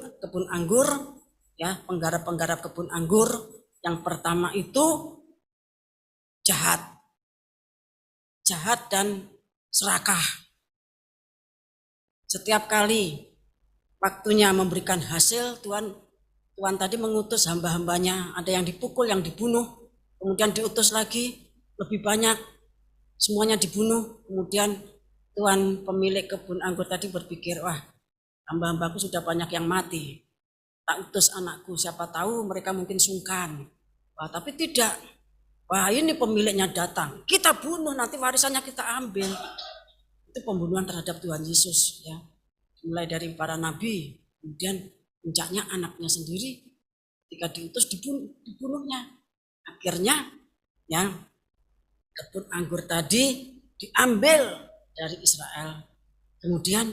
ya, penggarap-penggarap kebun anggur, yang pertama itu jahat dan serakah. Setiap kali waktunya memberikan hasil, Tuhan tadi mengutus hamba-hambanya, ada yang dipukul, yang dibunuh, kemudian diutus lagi, lebih banyak, semuanya dibunuh. Kemudian Tuhan pemilik kebun anggur tadi berpikir, wah, hamba-hambaku sudah banyak yang mati, tak utus anakku, siapa tahu mereka mungkin sungkan. Wah, tapi tidak. Wah, ini pemiliknya datang, kita bunuh, nanti warisannya kita ambil. Itu pembunuhan terhadap Tuhan Yesus, ya. Mulai dari para nabi, kemudian puncaknya anaknya sendiri, ketika diutus dibunuhnya. Akhirnya, ya, kebun anggur tadi diambil dari Israel, kemudian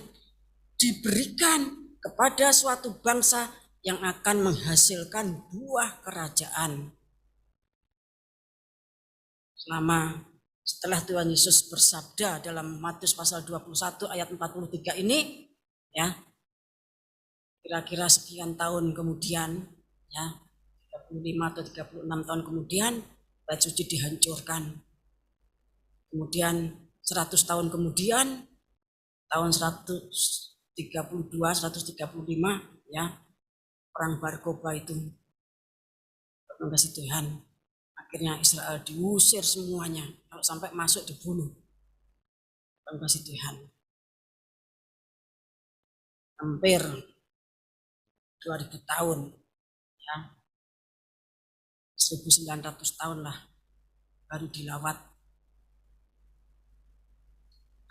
diberikan kepada suatu bangsa yang akan menghasilkan buah kerajaan. Setelah Tuhan Yesus bersabda dalam Matius pasal 21 ayat 43 ini, ya, kira-kira sekian tahun kemudian, ya, 35 atau 36 tahun kemudian, Bait Suci dihancurkan. Kemudian 100 tahun kemudian, tahun 132, 135, ya, perang Bar Kokhba itu, kasih Tuhan. Akhirnya Israel diusir semuanya, kalau sampai masuk dibunuh. Kasih Tuhan. Hampir 2000 tahun, ya, 1900 tahun lah baru dilawat.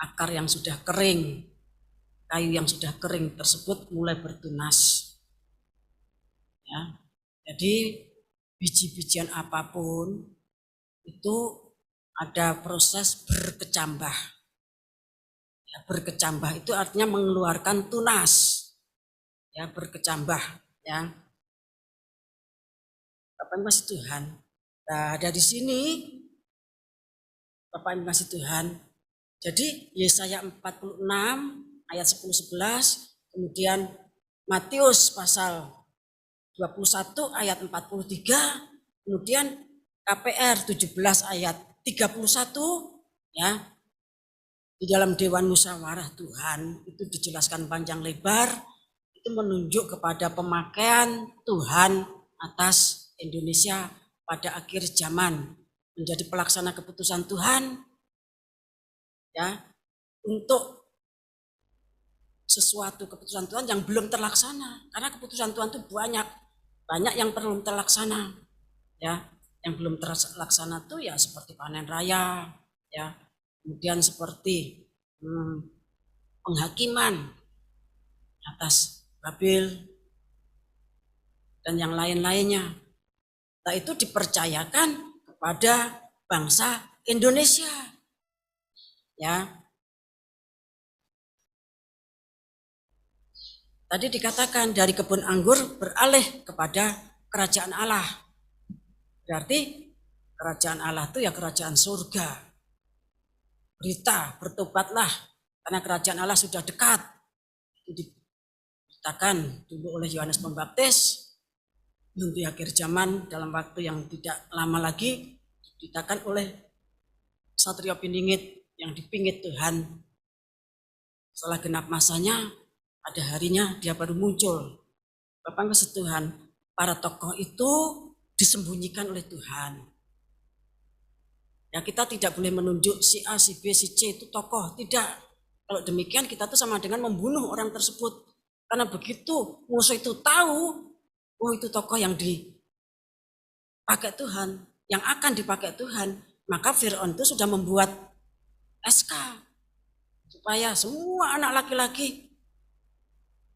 Akar yang sudah kering, kayu yang sudah kering tersebut mulai bertunas, ya. Jadi biji-bijian apapun itu ada proses berkecambah. Ya, berkecambah itu artinya mengeluarkan tunas, ya, berkecambah, ya. Bapak Ibu kasih Tuhan. Nah, dari sini Bapak Ibu kasih Tuhan. Jadi Yesaya 46 ayat 10-11, kemudian Matius pasal 21 ayat 43, kemudian KPR 17 ayat 31, ya. Di dalam Dewan Musyawarah Tuhan itu dijelaskan panjang lebar, itu menunjuk kepada pemakaian Tuhan atas Indonesia pada akhir zaman, menjadi pelaksana keputusan Tuhan, ya, untuk sesuatu keputusan Tuhan yang belum terlaksana, karena keputusan Tuhan itu banyak yang belum terlaksana, ya. Yang belum terlaksana tuh ya seperti panen raya, ya, kemudian seperti penghakiman atas Babel dan yang lain-lainnya. Nah, itu dipercayakan kepada bangsa Indonesia, ya. Tadi dikatakan dari kebun anggur beralih kepada kerajaan Allah. Berarti kerajaan Allah itu ya kerajaan surga. Berita, bertobatlah karena kerajaan Allah sudah dekat. Itu diberitakan dulu oleh Yohanes Pembaptis. Di akhir zaman dalam waktu yang tidak lama lagi diberitakan oleh Satrio Piningit yang dipingit Tuhan. Setelah genap masanya, ada harinya dia baru muncul. Bapak kasih Tuhan, para tokoh itu disembunyikan oleh Tuhan. Ya, kita tidak boleh menunjuk si A, si B, si C itu tokoh, tidak. Kalau demikian kita tuh sama dengan membunuh orang tersebut. Karena begitu musuh itu tahu, oh itu tokoh yang dipakai Tuhan, yang akan dipakai Tuhan, maka Fir'aun itu sudah membuat SK supaya semua anak laki-laki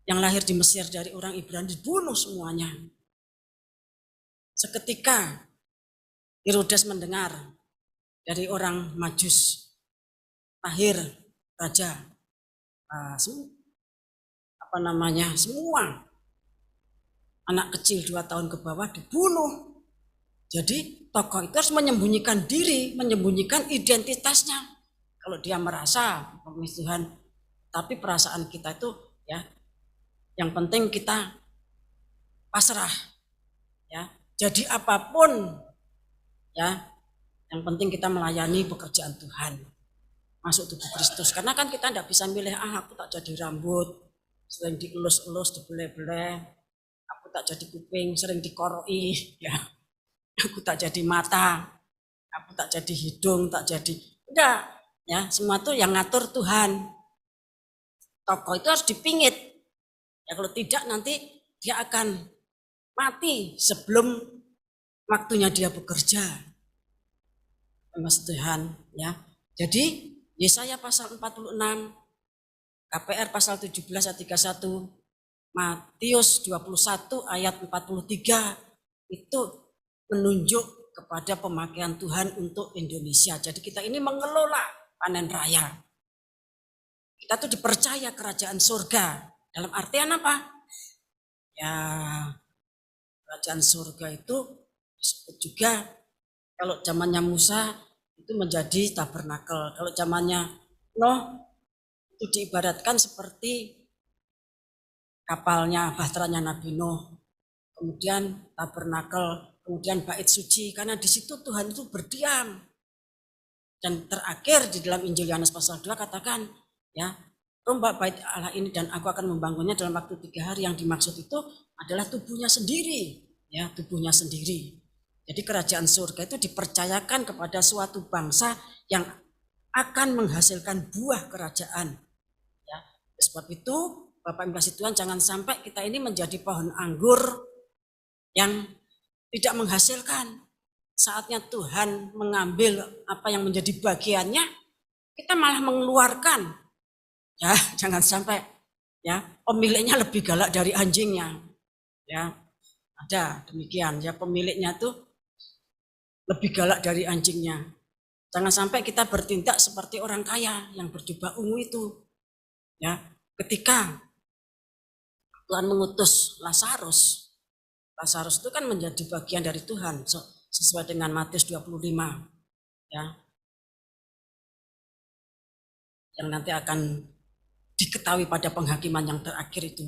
yang lahir di Mesir dari orang Ibrani dibunuh semuanya. Seketika Herodes mendengar dari orang Majus, Tahir, raja, semua anak kecil 2 tahun ke bawah dibunuh. Jadi tokoh itu harus menyembunyikan diri, menyembunyikan identitasnya. Kalau dia merasa Tuhan, tapi perasaan kita itu ya, yang penting kita pasrah, ya. Jadi apapun, ya, yang penting kita melayani pekerjaan Tuhan, masuk tubuh Kristus. Karena kan kita tidak bisa milih, aku tak jadi rambut, sering dielus-elus, dibeleh-beleh, aku tak jadi kuping, sering dikoroi, ya. Aku tak jadi mata, aku tak jadi hidung, tak jadi, enggak, ya, semua itu yang ngatur Tuhan. Tokoh itu harus dipingit, ya, kalau tidak nanti dia akan mati sebelum waktunya dia bekerja. Mas Tuhan, ya. Jadi Yesaya pasal 46, KPR pasal 17 ayat 31, Matius 21 ayat 43 itu menunjuk kepada pemakaian Tuhan untuk Indonesia. Jadi kita ini mengelola panen raya. Kita tuh dipercaya kerajaan surga. Dalam artian apa? Ya, kerajaan surga itu disebut juga kalau zamannya Musa itu menjadi tabernakel. Kalau zamannya Nuh itu diibaratkan seperti kapalnya, bahteranya Nabi Nuh. Kemudian tabernakel, kemudian bait suci, karena di situ Tuhan itu berdiam. Dan terakhir di dalam Injil Yohanes pasal 2 katakan, ya, rombak bait Allah ini dan aku akan membangunnya dalam waktu 3 hari. Yang dimaksud itu adalah tubuhnya sendiri, ya, tubuhnya sendiri. Jadi kerajaan surga itu dipercayakan kepada suatu bangsa yang akan menghasilkan buah kerajaan. Ya, sebab itu Bapak Ibu kasih Tuhan, jangan sampai kita ini menjadi pohon anggur yang tidak menghasilkan. Saatnya Tuhan mengambil apa yang menjadi bagiannya, kita malah mengeluarkan. Ya, jangan sampai, ya, pemiliknya lebih galak dari anjingnya. Ya, ada demikian, ya, pemiliknya tuh lebih galak dari anjingnya. Jangan sampai kita bertindak seperti orang kaya yang berjubah ungu itu. Ya, ketika Tuhan mengutus Lazarus itu kan menjadi bagian dari Tuhan sesuai dengan Matius 25, ya, yang nanti akan diketahui pada penghakiman yang terakhir itu.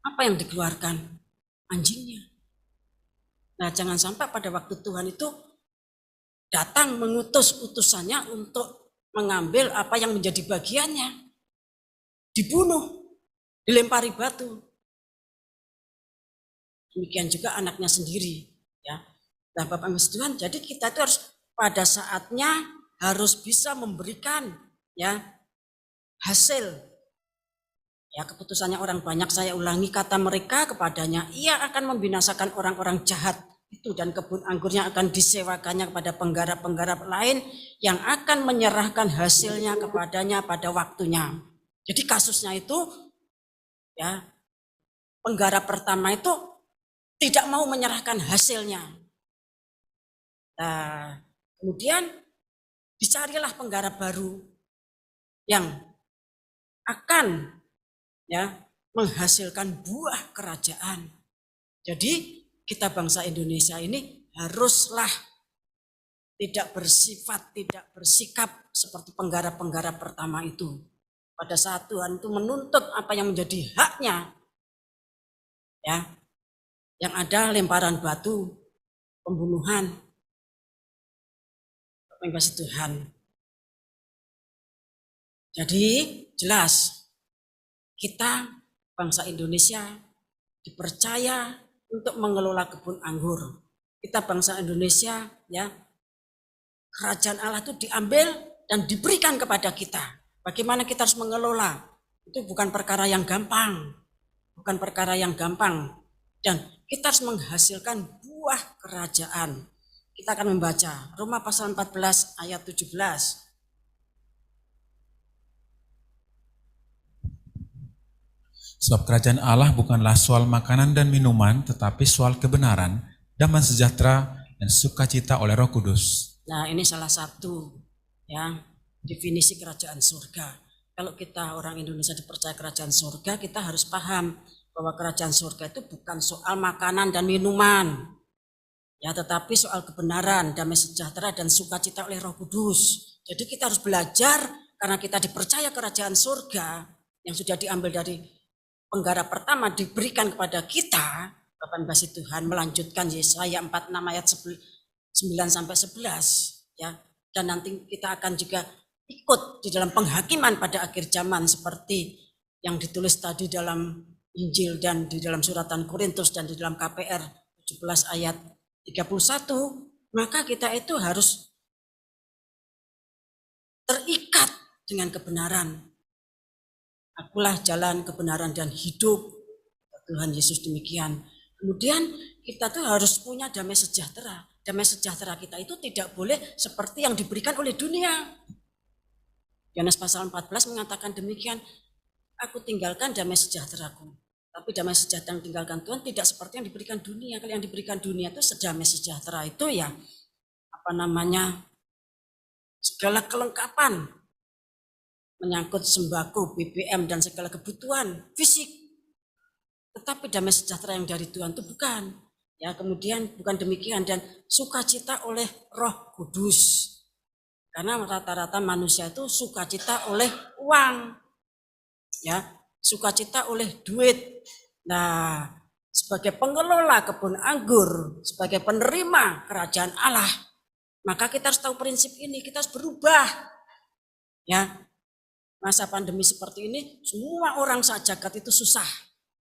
Apa yang dikeluarkan? Anjingnya. Nah, jangan sampai pada waktu Tuhan itu datang mengutus utusannya untuk mengambil apa yang menjadi bagiannya, dibunuh, dilempari batu. Demikian juga anaknya sendiri, ya. Nah, Bapak Ibu Tuhan, jadi kita itu harus pada saatnya harus bisa memberikan, ya, hasil. Ya, keputusannya orang banyak, saya ulangi kata mereka kepadanya, ia akan membinasakan orang-orang jahat itu dan kebun anggurnya akan disewakannya kepada penggarap-penggarap lain yang akan menyerahkan hasilnya kepadanya pada waktunya. Jadi kasusnya itu, ya, penggarap pertama itu tidak mau menyerahkan hasilnya. Nah, kemudian dicarilah penggarap baru yang akan, ya, menghasilkan buah kerajaan. Jadi kita bangsa Indonesia ini haruslah tidak bersikap seperti penggarap-penggarap pertama itu. Pada saat Tuhan itu menuntut apa yang menjadi haknya, ya, yang ada lemparan batu, pembunuhan, bebas Tuhan. Jadi jelas kita bangsa Indonesia dipercaya untuk mengelola kebun anggur. Kita bangsa Indonesia, ya, kerajaan Allah itu diambil dan diberikan kepada kita. Bagaimana kita harus mengelola? Itu bukan perkara yang gampang. Bukan perkara yang gampang. Dan kita harus menghasilkan buah kerajaan. Kita akan membaca Roma pasal 14 ayat 17. Sebab kerajaan Allah bukanlah soal makanan dan minuman, tetapi soal kebenaran, damai sejahtera, dan sukacita oleh Roh Kudus. Nah, ini salah satu, ya, definisi kerajaan surga. Kalau kita orang Indonesia dipercaya kerajaan surga, kita harus paham bahwa kerajaan surga itu bukan soal makanan dan minuman, ya, tetapi soal kebenaran, damai sejahtera dan sukacita oleh Roh Kudus. Jadi kita harus belajar karena kita dipercaya kerajaan surga yang sudah diambil dari penggarap pertama diberikan kepada kita. Bapak Basi Tuhan melanjutkan Yesaya 46 ayat 9 sampai 11, ya. Dan nanti kita akan juga ikut di dalam penghakiman pada akhir zaman seperti yang ditulis tadi dalam Injil dan di dalam suratan Korintus dan di dalam KPR 17 ayat 31, maka kita itu harus terikat dengan kebenaran. Akulah jalan, kebenaran dan hidup. Tuhan Yesus demikian. Kemudian kita tuh harus punya damai sejahtera. Damai sejahtera kita itu tidak boleh seperti yang diberikan oleh dunia. Yohanes pasal 14 mengatakan demikian, aku tinggalkan damai sejahteraku. Tapi damai sejahtera yang tinggalkan Tuhan tidak seperti yang diberikan dunia. Kalau yang diberikan dunia itu damai sejahtera itu ya segala kelengkapan menyangkut sembako, BBM dan segala kebutuhan fisik. Tetapi damai sejahtera yang dari Tuhan itu bukan. Ya, kemudian bukan demikian dan sukacita oleh Roh Kudus. Karena rata-rata manusia itu sukacita oleh uang. Ya, sukacita oleh duit. Nah, sebagai pengelola kebun anggur, sebagai penerima kerajaan Allah, maka kita harus tahu prinsip ini, kita harus berubah. Ya, masa pandemi seperti ini, semua orang sejagat itu susah.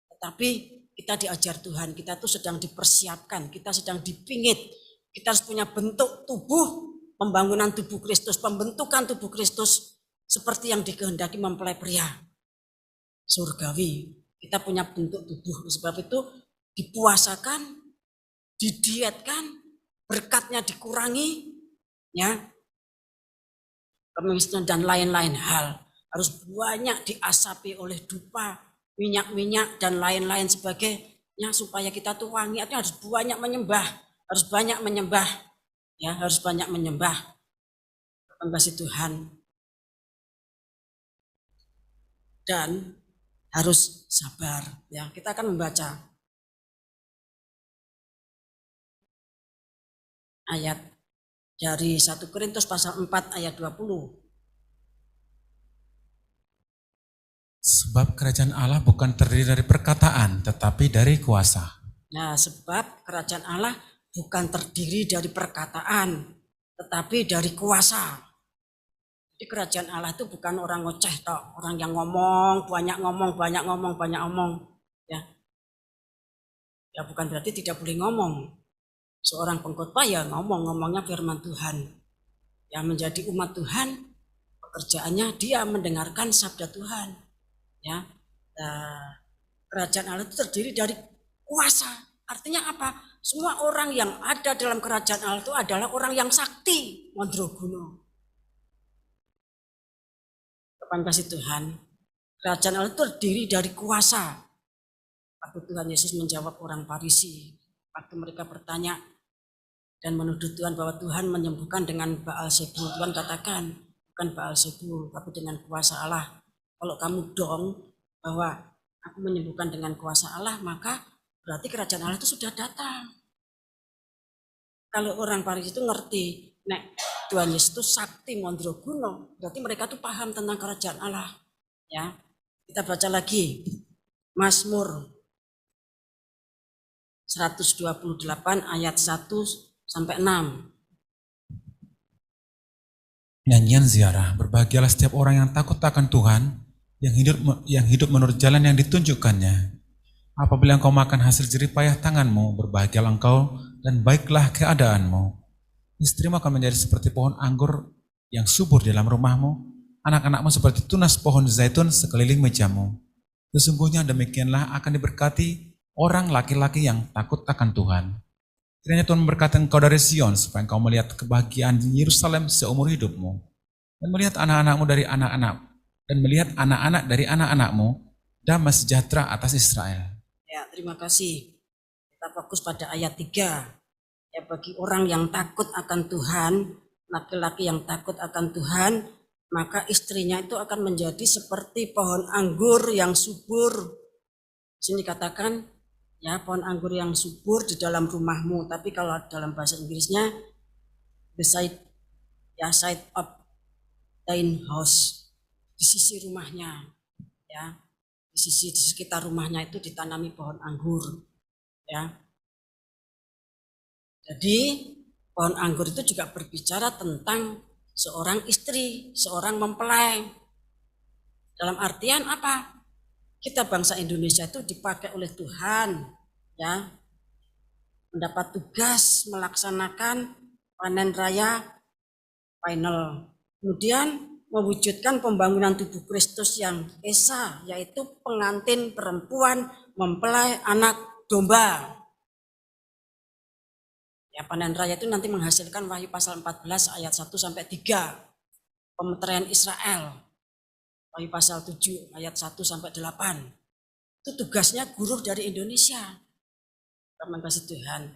Tetapi kita diajar Tuhan, kita tuh sedang dipersiapkan, kita sedang dipingit, kita harus punya bentuk tubuh, pembangunan tubuh Kristus, pembentukan tubuh Kristus seperti yang dikehendaki mempelai pria surgawi. Kita punya bentuk tubuh, sebab itu dipuasakan, didietkan, berkatnya dikurangi, ya, kemiskinan dan lain-lain hal. Harus banyak diasapi oleh dupa, minyak-minyak dan lain-lain sebagainya supaya kita tuh wangi. Artinya harus banyak menyembah, ya, harus banyak menyembah. Terima kasih Tuhan. Dan harus sabar, ya. Kita akan membaca ayat dari 1 Korintus pasal 4 ayat 20. Sebab kerajaan Allah bukan terdiri dari perkataan, tetapi dari kuasa. Nah, sebab kerajaan Allah bukan terdiri dari perkataan, tetapi dari kuasa. Jadi kerajaan Allah itu bukan orang ngoceh toh, orang yang ngomong, banyak ngomong. Ya, ya bukan berarti tidak boleh ngomong. Seorang pengkhotbah ya ngomongnya firman Tuhan. Yang menjadi umat Tuhan, pekerjaannya dia mendengarkan sabda Tuhan. Ya, kerajaan Allah itu terdiri dari kuasa. Artinya apa? Semua orang yang ada dalam kerajaan Allah itu adalah orang yang sakti, Mondroguno. Kepada kasih Tuhan, kerajaan Allah itu terdiri dari kuasa. Waktu Tuhan Yesus menjawab orang Farisi, waktu mereka bertanya dan menuduh Tuhan bahwa Tuhan menyembuhkan dengan Baalzebul, Tuhan katakan bukan Baalzebul, tapi dengan kuasa Allah. Kalau kamu dong bahwa aku menyembuhkan dengan kuasa Allah, maka berarti kerajaan Allah itu sudah datang. Kalau orang Farisi itu ngerti, nek Tuhan Yesus itu sakti Mondroguno, berarti mereka tuh paham tentang kerajaan Allah. Ya, kita baca lagi Mazmur 128 ayat 1 sampai 6. Nyanyian ziarah, berbahagialah setiap orang yang takut akan Tuhan, yang hidup menurut jalan yang ditunjukkannya. Apabila engkau makan hasil jerih payah tanganmu, berbahagialah engkau dan baiklah keadaanmu. Istrimu akan menjadi seperti pohon anggur yang subur di dalam rumahmu, anak-anakmu seperti tunas pohon zaitun sekeliling mejamu. Sesungguhnya demikianlah akan diberkati orang laki-laki yang takut akan Tuhan. Kiranya Tuhan memberkati engkau dari Sion, supaya engkau melihat kebahagiaan di Yerusalem seumur hidupmu, dan melihat anak-anakmu dari anak-anak dari anak-anakmu, damai sejahtera atas Israel. Ya, terima kasih. Kita fokus pada ayat 3. Ya, bagi orang yang takut akan Tuhan, laki-laki yang takut akan Tuhan, maka istrinya itu akan menjadi seperti pohon anggur yang subur Sini dikatakan ya pohon anggur yang subur di dalam rumahmu, tapi kalau dalam bahasa Inggrisnya the side of thine house, di sisi rumahnya ya, di sekitar rumahnya itu ditanami pohon anggur ya. Jadi pohon anggur itu juga berbicara tentang seorang istri, seorang mempelai. Dalam artian apa? Kita bangsa Indonesia itu dipakai oleh Tuhan ya, mendapat tugas melaksanakan panen raya final, kemudian mewujudkan pembangunan tubuh Kristus yang esa, yaitu pengantin perempuan mempelai anak domba. Ya, panen raya itu nanti menghasilkan Wahyu pasal 14 ayat 1 sampai 3, pemeteraian Israel. Wahyu pasal 7 ayat 1 sampai 8. Itu tugasnya guru dari Indonesia. Terima kasih Tuhan.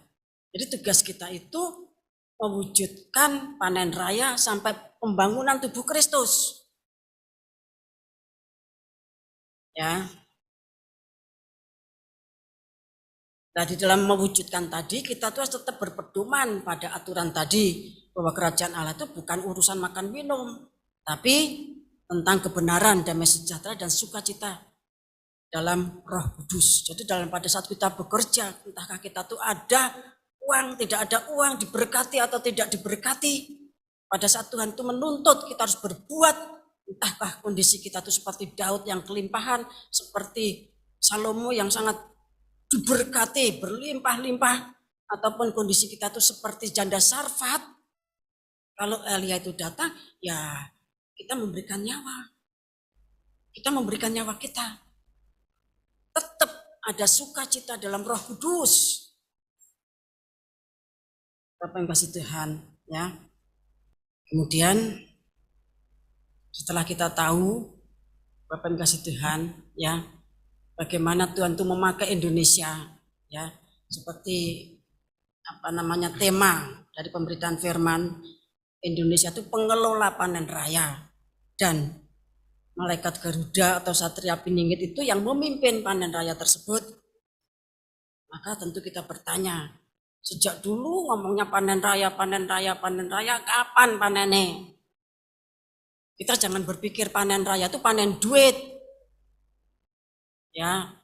Jadi tugas kita itu mewujudkan panen raya sampai pembangunan tubuh Kristus. Ya. Nah, di dalam mewujudkan tadi kita tuh harus tetap berpedoman pada aturan tadi, bahwa kerajaan Allah itu bukan urusan makan minum, tapi tentang kebenaran, damai sejahtera dan sukacita dalam Roh Kudus. Jadi pada saat kita bekerja, entahkah kita tuh ada uang, tidak ada uang, diberkati atau tidak diberkati, pada saat Tuhan itu menuntut kita harus berbuat, entahkah kondisi kita tuh seperti Daud yang kelimpahan, seperti Salomo yang sangat diberkati, berlimpah-limpah, ataupun kondisi kita tuh seperti janda Sarfat. Kalau Elia itu datang, ya kita memberikan nyawa. Kita memberikan nyawa kita. Tetap ada sukacita dalam Roh Kudus. Bapak yang kasih Tuhan, ya. Kemudian setelah kita tahu, Bapak yang kasih Tuhan, ya, bagaimana Tuhan itu memakai Indonesia, ya, seperti tema dari pemberitaan firman, Indonesia itu pengelola panen raya, dan malaikat Garuda atau Satria Piningit itu yang memimpin panen raya tersebut. Maka tentu kita bertanya, sejak dulu ngomongnya panen raya, kapan panennya? Kita jangan berpikir panen raya itu panen duit. Ya,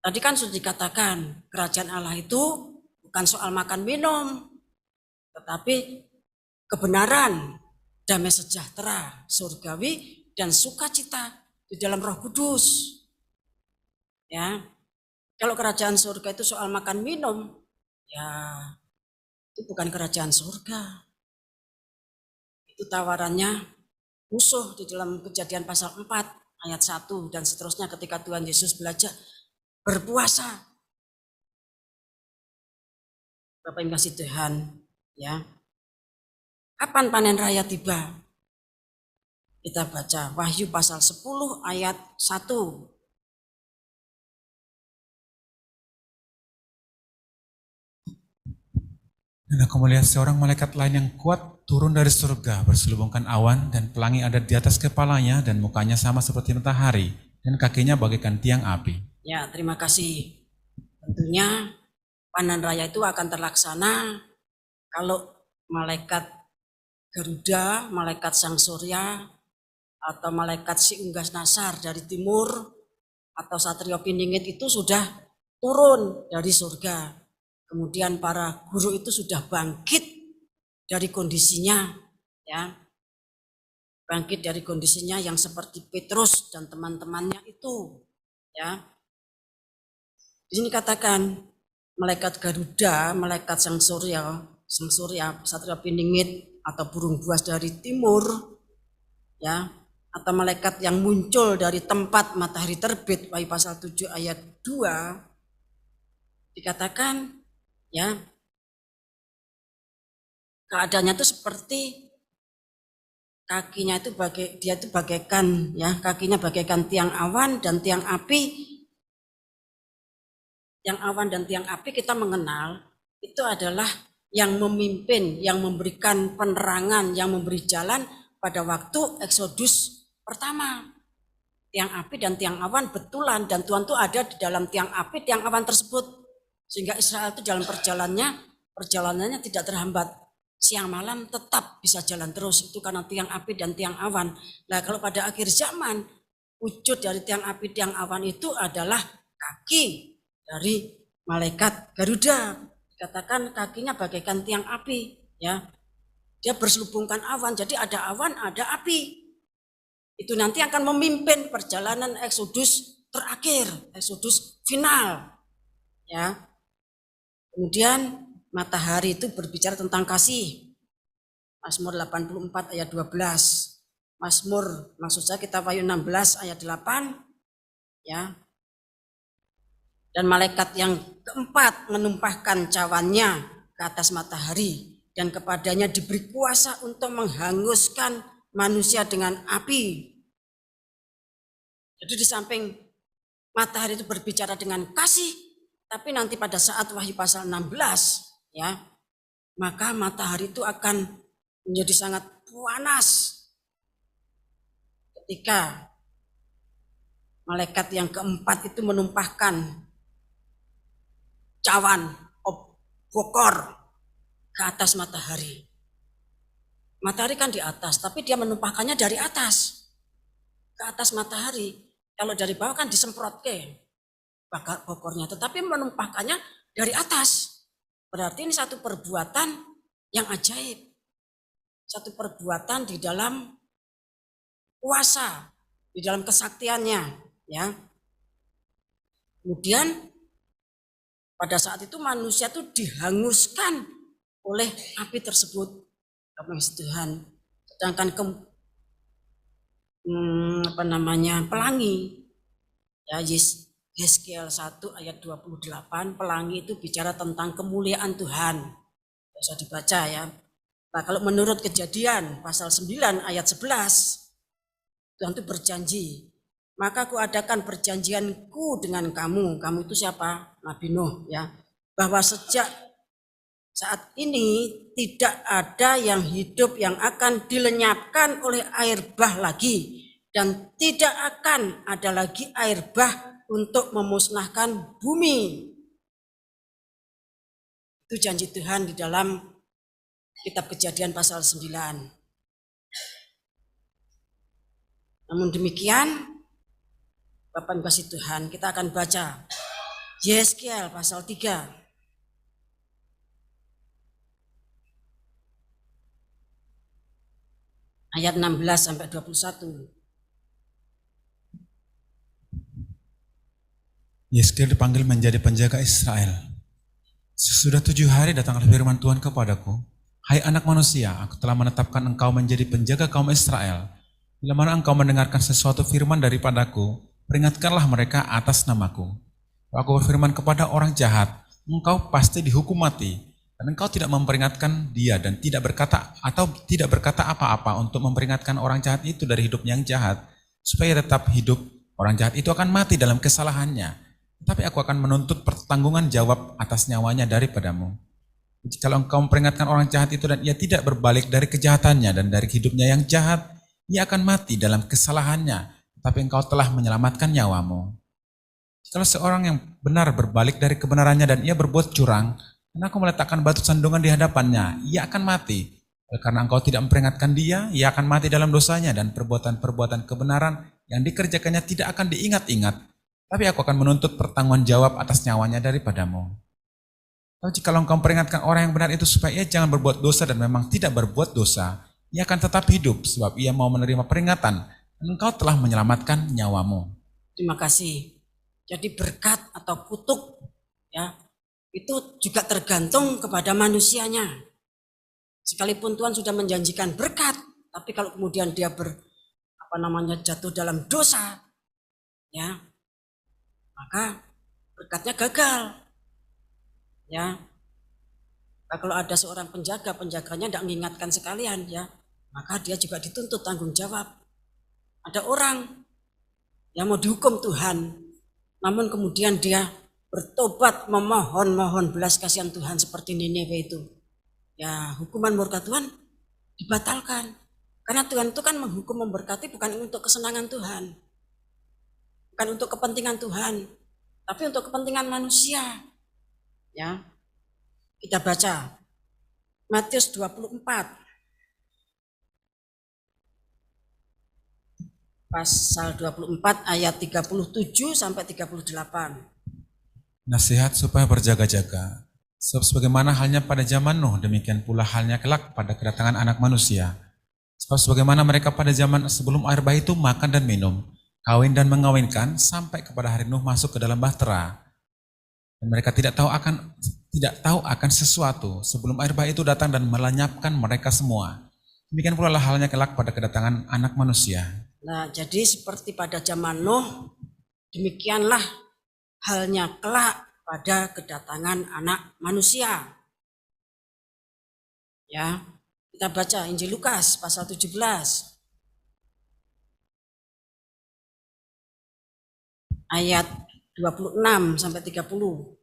tadi kan sudah dikatakan kerajaan Allah itu bukan soal makan minum, tetapi kebenaran, damai sejahtera, surgawi, dan sukacita di dalam Roh Kudus. Ya, kalau kerajaan surga itu soal makan minum, ya itu bukan kerajaan surga. Itu tawarannya musuh di dalam Kejadian pasal 4 ayat 1 dan seterusnya ketika Tuhan Yesus belajar berpuasa. Bapak yang kasih Tuhan, ya. Kapan panen raya tiba? Kita baca Wahyu pasal 10 ayat 1. Dan aku melihat seorang malaikat lain yang kuat turun dari surga, berselubungkan awan, dan pelangi ada di atas kepalanya, dan mukanya sama seperti matahari, dan kakinya bagaikan tiang api. Ya, terima kasih. Tentunya panen raya itu akan terlaksana kalau malaikat Garuda, malaikat Sang Surya, atau malaikat si Unggas Nasar dari timur, atau Satrio Piningit itu sudah turun dari surga. Kemudian para guru itu sudah bangkit dari kondisinya, ya, bangkit dari kondisinya yang seperti Petrus dan teman-temannya itu, ya. Di sini katakan malaikat Garuda, malaikat Sang Surya, Satrio Piningit, atau burung buas dari timur, ya, atau malaikat yang muncul dari tempat matahari terbit, Wahyu pasal 7 ayat 2, dikatakan, ya, keadaannya itu seperti kakinya itu dia itu bagaikan, ya, kakinya bagaikan tiang awan dan tiang api. Yang awan dan tiang api kita mengenal itu adalah yang memimpin, yang memberikan penerangan, yang memberi jalan pada waktu Eksodus pertama. tiang api dan tiang awan betulan, dan Tuhan itu ada di dalam tiang api, tiang awan tersebut, sehingga Israel itu dalam perjalanannya tidak terhambat. Siang malam tetap bisa jalan terus, itu karena tiang api dan tiang awan. Nah, kalau pada akhir zaman, wujud dari tiang api tiang awan itu adalah kaki dari malaikat Garuda. Dikatakan kakinya bagaikan tiang api, ya. Dia berselubungkan awan, jadi ada awan, ada api. Itu nanti akan memimpin perjalanan Eksodus terakhir, Eksodus final, ya. Kemudian matahari itu berbicara tentang kasih. Mazmur 84 ayat 12. Mazmur, maksud saya Kitab Wahyu 16 ayat 8, ya. Dan malaikat yang keempat menumpahkan cawannya ke atas matahari, dan kepadanya diberi kuasa untuk menghanguskan manusia dengan api. Jadi di samping matahari itu berbicara dengan kasih, tapi nanti pada saat Wahyu pasal 16, ya, maka matahari itu akan menjadi sangat panas ketika malaikat yang keempat itu menumpahkan cawan bokor ke atas matahari. Matahari kan di atas, tapi dia menumpahkannya dari atas ke atas matahari. Kalau dari bawah kan disemprot ke bokornya, tetapi menumpahkannya dari atas. Berarti ini satu perbuatan yang ajaib, satu perbuatan di dalam kuasa, di dalam kesaktiannya, ya. Kemudian pada saat itu manusia itu dihanguskan oleh api tersebut, Tuhan. Sedangkan pelangi, ya, Yeskiel 1 ayat 28, pelangi itu bicara tentang kemuliaan Tuhan. Bisa dibaca, ya. Nah, kalau menurut Kejadian pasal 9 ayat 11, Tuhan itu berjanji, maka aku adakan perjanjianku dengan kamu. Kamu itu siapa? Nabi Nuh, ya. Bahwa sejak saat ini tidak ada yang hidup yang akan dilenyapkan oleh air bah lagi, dan tidak akan ada lagi air bah untuk memusnahkan bumi. Itu janji Tuhan di dalam Kitab Kejadian pasal 9. Namun demikian, Bapak Ibu kasih Tuhan, kita akan baca Yeskiel pasal 3. Ayat 16 sampai 21. Yeskiel dipanggil menjadi penjaga Israel. Sesudah 7 hari datanglah firman Tuhan kepadaku, hai anak manusia, aku telah menetapkan engkau menjadi penjaga kaum Israel. Bila mana engkau mendengarkan sesuatu firman daripadaku, peringatkanlah mereka atas namaku. Aku berfirman kepada orang jahat, engkau pasti dihukum mati, dan engkau tidak memperingatkan dia dan tidak berkata apa-apa untuk memperingatkan orang jahat itu dari hidupnya yang jahat, supaya tetap hidup. Orang jahat itu akan mati dalam kesalahannya, tapi aku akan menuntut pertanggungan jawab atas nyawanya daripadamu. Kalau engkau memperingatkan orang jahat itu dan ia tidak berbalik dari kejahatannya dan dari hidupnya yang jahat, ia akan mati dalam kesalahannya, tapi engkau telah menyelamatkan nyawamu. Kalau seorang yang benar berbalik dari kebenarannya dan ia berbuat curang, dan aku meletakkan batu sandungan di hadapannya, ia akan mati. Karena engkau tidak memperingatkan dia, ia akan mati dalam dosanya, dan perbuatan-perbuatan kebenaran yang dikerjakannya tidak akan diingat-ingat. Tapi aku akan menuntut pertanggungan jawab atas nyawanya daripadamu. Tapi jika engkau memperingatkan orang yang benar itu supaya ia jangan berbuat dosa dan memang tidak berbuat dosa, ia akan tetap hidup sebab ia mau menerima peringatan, dan engkau telah menyelamatkan nyawamu. Terima kasih. Jadi berkat atau kutuk, ya, itu juga tergantung kepada manusianya. Sekalipun Tuhan sudah menjanjikan berkat, tapi kalau kemudian dia jatuh dalam dosa, ya, maka berkatnya gagal, ya. Nah, kalau ada seorang penjaganya tidak mengingatkan sekalian, ya, maka dia juga dituntut tanggung jawab. Ada orang yang mau dihukum Tuhan, namun kemudian dia bertobat memohon belas kasihan Tuhan seperti Nineve itu. Ya, hukuman murka Tuhan dibatalkan. Karena Tuhan itu kan menghukum memberkati bukan untuk kesenangan Tuhan. bukan untuk kepentingan Tuhan, tapi untuk kepentingan manusia. Ya. Kita baca Matius 24 pasal 24 ayat 37 sampai 38. Nasihat supaya berjaga-jaga. Sebab sebagaimana halnya pada zaman Nuh, demikian pula halnya kelak pada kedatangan Anak Manusia. Sebab sebagaimana mereka pada zaman sebelum air bah itu makan dan minum, kawin dan mengawinkan, sampai kepada hari Nuh masuk ke dalam bahtera. Dan mereka tidak tahu akan sesuatu sebelum air bah itu datang dan melenyapkan mereka semua. Demikian pula halnya kelak pada kedatangan Anak Manusia. Nah, jadi seperti pada zaman Nuh, demikianlah halnya kelak pada kedatangan Anak Manusia. Ya, kita baca Injil Lukas pasal 17. Ayat 26 sampai 30.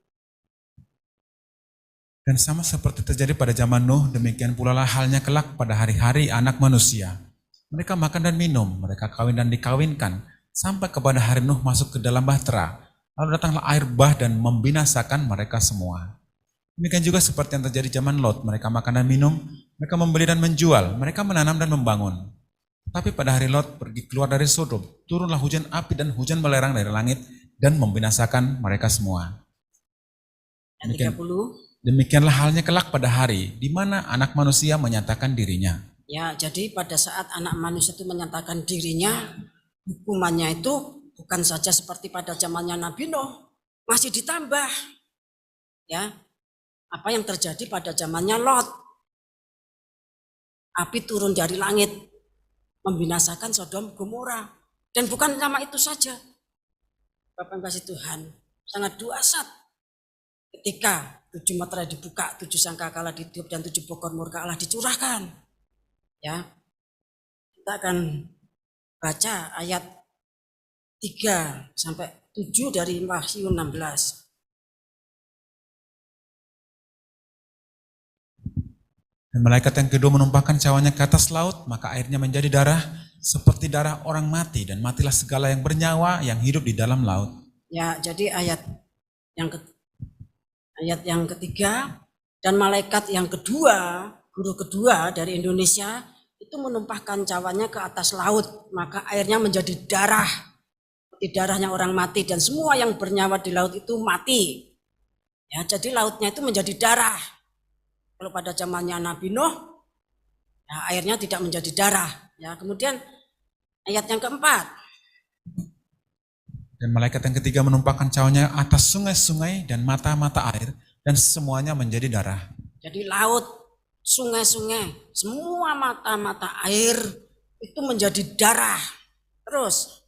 Dan sama seperti terjadi pada zaman Nuh, demikian pula halnya kelak pada hari-hari Anak Manusia. Mereka makan dan minum, mereka kawin dan dikawinkan, sampai kepada hari Nuh masuk ke dalam bahtera. Lalu datanglah air bah dan membinasakan mereka semua. Demikian juga seperti yang terjadi zaman Lot, mereka makan dan minum, mereka membeli dan menjual, mereka menanam dan membangun. Tapi pada hari Lot pergi keluar dari Sodom, turunlah hujan api dan hujan belerang dari langit dan membinasakan mereka semua. Demikianlah halnya kelak pada hari di mana Anak Manusia menyatakan dirinya. Ya, jadi pada saat Anak Manusia itu menyatakan dirinya, hukumannya itu bukan saja seperti pada zamannya Nabi Nuh, masih ditambah. Ya, apa yang terjadi pada zamannya Lot? Api turun dari langit, membinasakan Sodom Gomora. Dan bukan sama itu saja. Bapak kasih Tuhan, sangat dahsyat. Ketika 7 meterai dibuka, 7 sangkakala ditiup dan 7 bokor murka Allah dicurahkan. Ya, kita akan baca ayat 3 sampai 7 dari Wahyu 16. Dan malaikat yang kedua menumpahkan cawanya ke atas laut, maka airnya menjadi darah seperti darah orang mati, dan matilah segala yang bernyawa yang hidup di dalam laut. Ya, jadi ayat yang ketiga, dan malaikat yang kedua, guru kedua dari Indonesia itu menumpahkan cawanya ke atas laut, maka airnya menjadi darah seperti darahnya orang mati, dan semua yang bernyawa di laut itu mati. Ya, jadi lautnya itu menjadi darah. Kalau pada zamannya Nabi Nuh, ya, airnya tidak menjadi darah. Ya, kemudian ayat yang keempat. Dan malaikat yang ketiga menumpahkan cawanya atas sungai-sungai dan mata-mata air, dan semuanya menjadi darah. Jadi laut, sungai-sungai, semua mata-mata air itu menjadi darah. Terus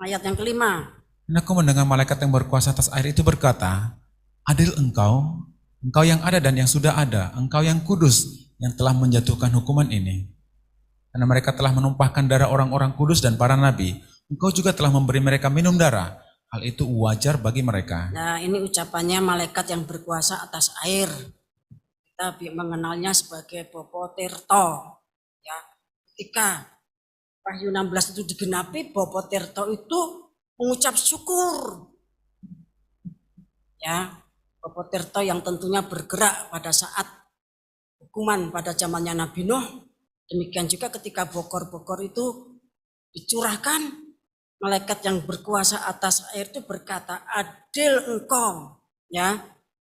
ayat yang kelima. Dan aku mendengar malaikat yang berkuasa atas air itu berkata, adil engkau yang ada dan yang sudah ada, engkau yang kudus yang telah menjatuhkan hukuman ini. Karena mereka telah menumpahkan darah orang-orang kudus dan para nabi, engkau juga telah memberi mereka minum darah. Hal itu wajar bagi mereka. Nah, ini ucapannya malaikat yang berkuasa atas air. Kita mengenalnya sebagai Bopotirto. Ya, ketika Wahyu 16 itu digenapi, Bopotirto itu mengucap syukur. Ya, Bopotirto yang tentunya bergerak pada saat hukuman pada zamannya Nabi Nuh. Demikian juga ketika bokor-bokor itu dicurahkan, malaikat yang berkuasa atas air itu berkata, adil engkau, ya,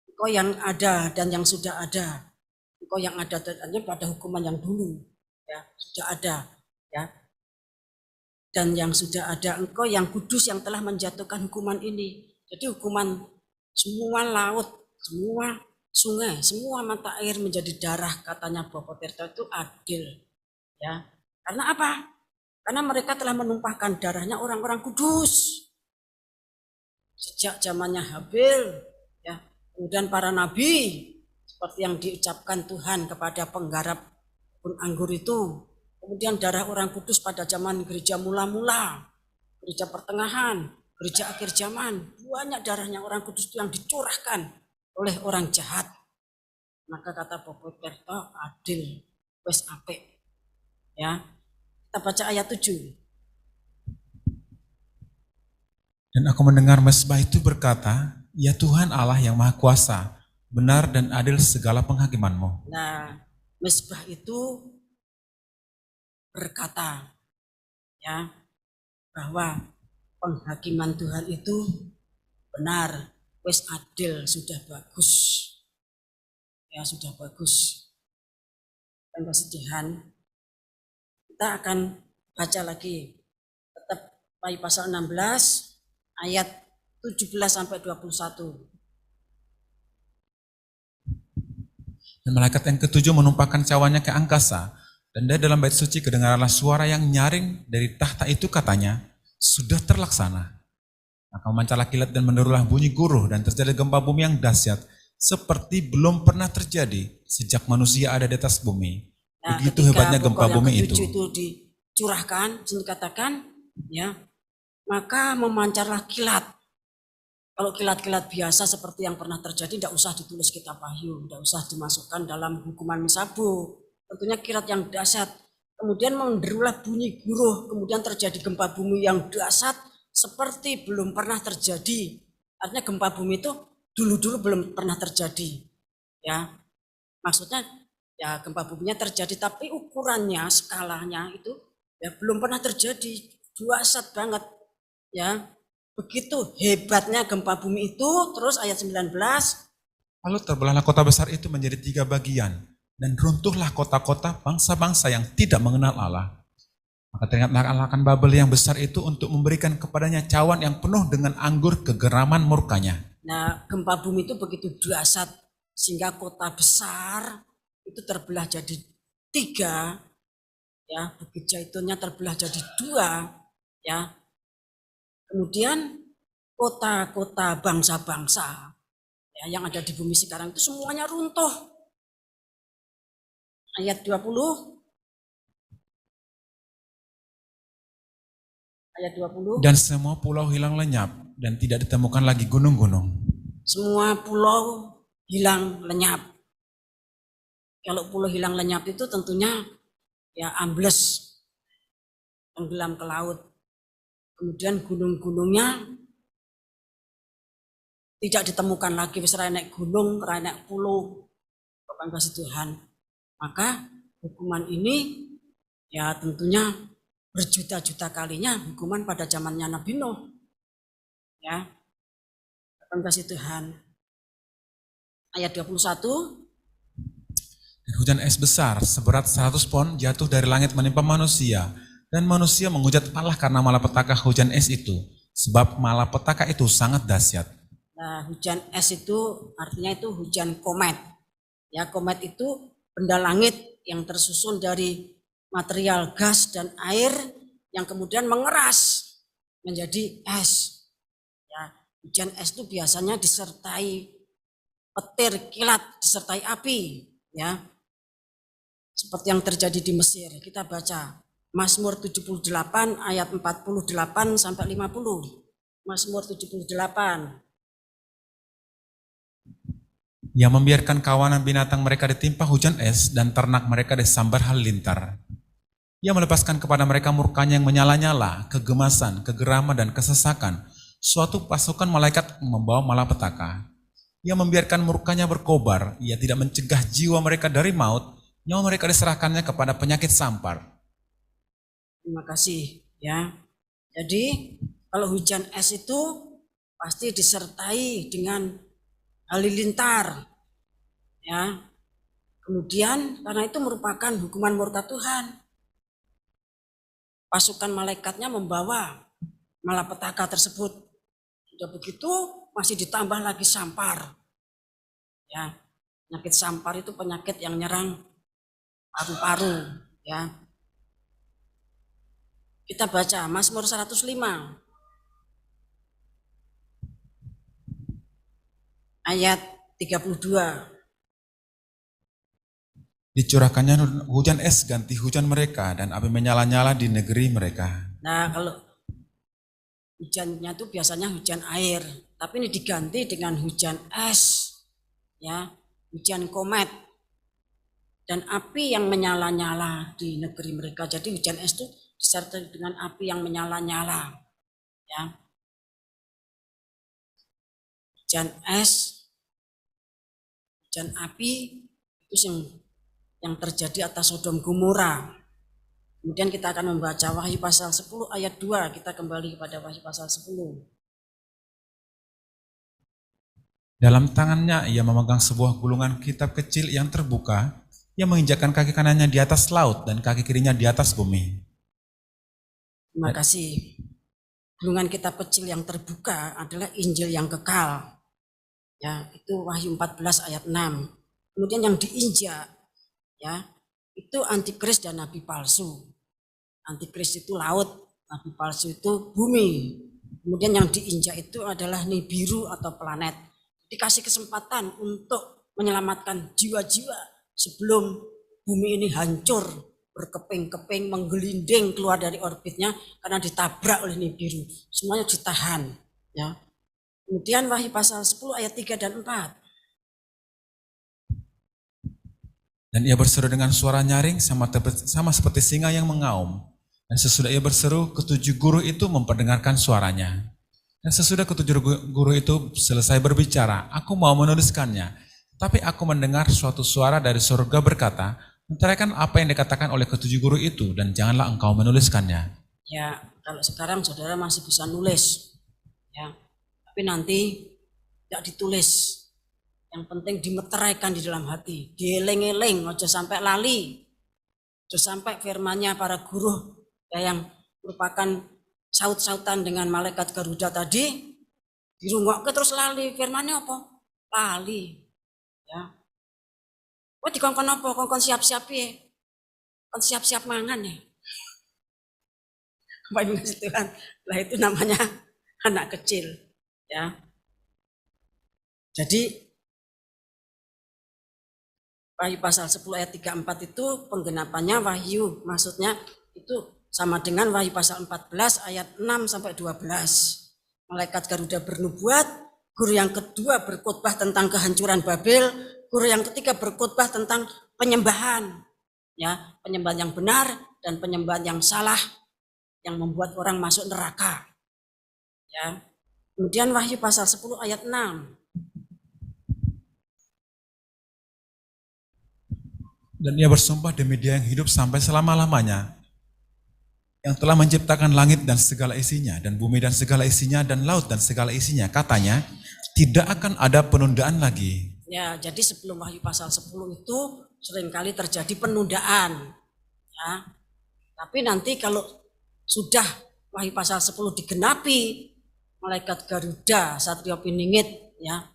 engkau yang ada dan yang sudah ada, engkau yang ada dan pada hukuman yang dulu, ya, sudah ada, ya, dan yang sudah ada, engkau yang kudus yang telah menjatuhkan hukuman ini. Jadi hukuman semua laut, semua sungai, semua mata air menjadi darah, katanya Bopotirto itu adil, ya, karena apa? Karena mereka telah menumpahkan darahnya orang-orang kudus. Sejak zamannya Habil, ya, kemudian para nabi, seperti yang diucapkan Tuhan kepada penggarap kebun anggur itu. Kemudian darah orang kudus pada zaman gereja mula-mula, gereja pertengahan, gereja akhir zaman. Banyak darahnya orang kudus itu yang dicurahkan oleh orang jahat. Maka kata Bopotirto, adil, wes apik. Ya. Kita baca ayat 7. Dan aku mendengar mezbah itu berkata, "Ya Tuhan Allah yang Maha Kuasa, benar dan adil segala penghakiman-Mu." Nah, mezbah itu berkata ya bahwa penghakiman Tuhan itu benar, wis adil, sudah bagus. Ya, sudah bagus. Dan kesedihan. Kita akan baca lagi. Tetap pasal 16 ayat 17 sampai 21. Dan malaikat yang ketujuh menumpahkan cawannya ke angkasa, dan dari dalam bait suci kedengaranlah suara yang nyaring dari tahta itu, katanya, "Sudah terlaksana." Maka memancarlah kilat dan menderulah bunyi guruh, dan terjadi gempa bumi yang dahsyat, seperti belum pernah terjadi sejak manusia ada di atas bumi. Nah, Begitu hebatnya gempa bumi itu. itu dicurahkan, dikatakan, ya, maka memancarlah kilat. Kalau kilat-kilat biasa seperti yang pernah terjadi, tidak usah ditulis kitab Wahyu, tidak usah dimasukkan dalam hukuman misabu. Tentunya kilat yang dahsyat. Kemudian menderulah bunyi guruh, kemudian terjadi gempa bumi yang dahsyat seperti belum pernah terjadi. Artinya gempa bumi itu dulu-dulu belum pernah terjadi. Ya, maksudnya ya gempa buminya terjadi, tapi ukurannya, skalanya itu ya belum pernah terjadi, dahsyat banget. Ya, begitu hebatnya gempa bumi itu. Terus ayat 19. Lalu terbelahlah kota besar itu menjadi 3 bagian, dan runtuhlah kota-kota bangsa-bangsa yang tidak mengenal Allah. Maka teringatlah Allah akan Babel yang besar itu untuk memberikan kepadanya cawan yang penuh dengan anggur kegeraman murkanya. Nah, gempa bumi itu begitu dahsyat sehingga kota besar itu terbelah jadi 3, ya, Bukit Zaitunnya terbelah jadi 2, ya. Kemudian kota-kota bangsa-bangsa ya, yang ada di bumi sekarang itu semuanya runtuh. Ayat 20. Ayat 20. Dan semua pulau hilang lenyap, dan tidak ditemukan lagi gunung-gunung. Semua pulau hilang lenyap. Kalau pulau hilang lenyap itu tentunya ya ambles, tenggelam ke laut. Kemudian gunung-gunungnya tidak ditemukan lagi, wis ra nek gunung, ra nek pulau, Bapak kasih Tuhan. Maka hukuman ini ya tentunya berjuta-juta kalinya hukuman pada zamannya Nabi Nuh. Ya, Bapak kasih Tuhan. Ayat 21. Dan hujan es besar seberat 100 pon jatuh dari langit menimpa manusia, dan manusia menghujat Allah karena malapetaka hujan es itu, sebab malapetaka itu sangat dahsyat. Nah, hujan es itu artinya itu hujan komet. Ya, komet itu benda langit yang tersusun dari material gas dan air yang kemudian mengeras menjadi es. Ya, hujan es itu biasanya disertai petir, kilat, disertai api, ya. Seperti yang terjadi di Mesir. Kita baca Mazmur 78 ayat 48 sampai 50. Mazmur 78. Yang membiarkan kawanan binatang mereka ditimpa hujan es, dan ternak mereka disambar halilintar. Ia melepaskan kepada mereka murkanya yang menyala-nyala, kegemasan, kegeraman, dan kesesakan, suatu pasukan malaikat membawa malapetaka. Ia membiarkan murkanya berkobar, ia tidak mencegah jiwa mereka dari maut, nyawa mereka diserahkannya kepada penyakit sampar. Terima kasih, ya. Jadi kalau hujan es itu pasti disertai dengan halilintar, ya. Kemudian karena itu merupakan hukuman murka Tuhan. Pasukan malaikatnya membawa malapetaka tersebut. Sudah begitu masih ditambah lagi sampar. Ya, penyakit sampar itu penyakit yang nyerang paru-paru, ya. Kita baca Mazmur 105 ayat 32. Dicurahkannya hujan es ganti hujan mereka, dan api menyala-nyala di negeri mereka. Nah, kalau hujannya itu biasanya hujan air, tapi ini diganti dengan hujan es, ya, hujan komet dan api yang menyala-nyala di negeri mereka. Jadi hujan es itu disertai dengan api yang menyala-nyala, ya. hujan es, hujan api, itu yang terjadi atas Sodom Gomora. Kemudian kita akan membaca Wahyu pasal 10 ayat 2, kita kembali kepada Wahyu pasal 10. Dalam tangannya ia memegang sebuah gulungan kitab kecil yang terbuka, yang menginjakkan kaki kanannya di atas laut dan kaki kirinya di atas bumi. Terima kasih. Gulungan kitab kecil yang terbuka adalah Injil yang kekal. Ya, itu Wahyu 14 ayat 6. Kemudian yang diinjak, ya, itu antikris dan nabi palsu. Antikris itu laut, nabi palsu itu bumi. Kemudian yang diinjak itu adalah Nibiru atau planet. Dikasih kesempatan untuk menyelamatkan jiwa-jiwa sebelum bumi ini hancur, berkeping-keping, menggelinding keluar dari orbitnya karena ditabrak oleh Nibiru. Semuanya ditahan. Ya. Kemudian Wahyu pasal 10 ayat 3 dan 4. Dan ia berseru dengan suara nyaring sama seperti singa yang mengaum. Dan sesudah ia berseru, ketujuh guru itu memperdengarkan suaranya. Dan sesudah ketujuh guru itu selesai berbicara, aku mau menuliskannya. Tapi aku mendengar suatu suara dari surga berkata, mencarakan apa yang dikatakan oleh ketujuh guru itu, dan janganlah engkau menuliskannya. Ya, kalau sekarang saudara masih bisa nulis. Ya, tapi nanti tidak ditulis. Yang penting dimeteraikan di dalam hati. Dieling-eling, ojo sampai lali. Ojo sampai firmannya para guru ya, yang merupakan saut-sautan dengan malaikat Garuda tadi, dirungokke terus lali. Firmannya apa? Lali. Ya. Oh dikongkon apa? Kongkon siap-siap ya. Kon siap-siap mangan ya. Bapak Ibu Tuhan, lah itu namanya anak kecil. Ya. Jadi Wahyu pasal 10 ayat 34 itu penggenapannya Wahyu, maksudnya itu sama dengan Wahyu pasal 14 ayat 6 sampai 12. Malaikat Garuda bernubuat, guru yang kedua berkhotbah tentang kehancuran Babel, guru yang ketiga berkhotbah tentang penyembahan. Ya, penyembahan yang benar dan penyembahan yang salah yang membuat orang masuk neraka. Ya. Kemudian Wahyu pasal 10 ayat 6. Dan ia bersumpah demi Dia yang hidup sampai selama-lamanya, yang telah menciptakan langit dan segala isinya, dan bumi dan segala isinya, dan laut dan segala isinya. Katanya, tidak akan ada penundaan lagi. Ya, jadi sebelum Wahyu pasal 10 itu seringkali terjadi penundaan. Ya. Tapi nanti kalau sudah Wahyu pasal 10 digenapi, malaikat Garuda, Satrio Piningit, ya,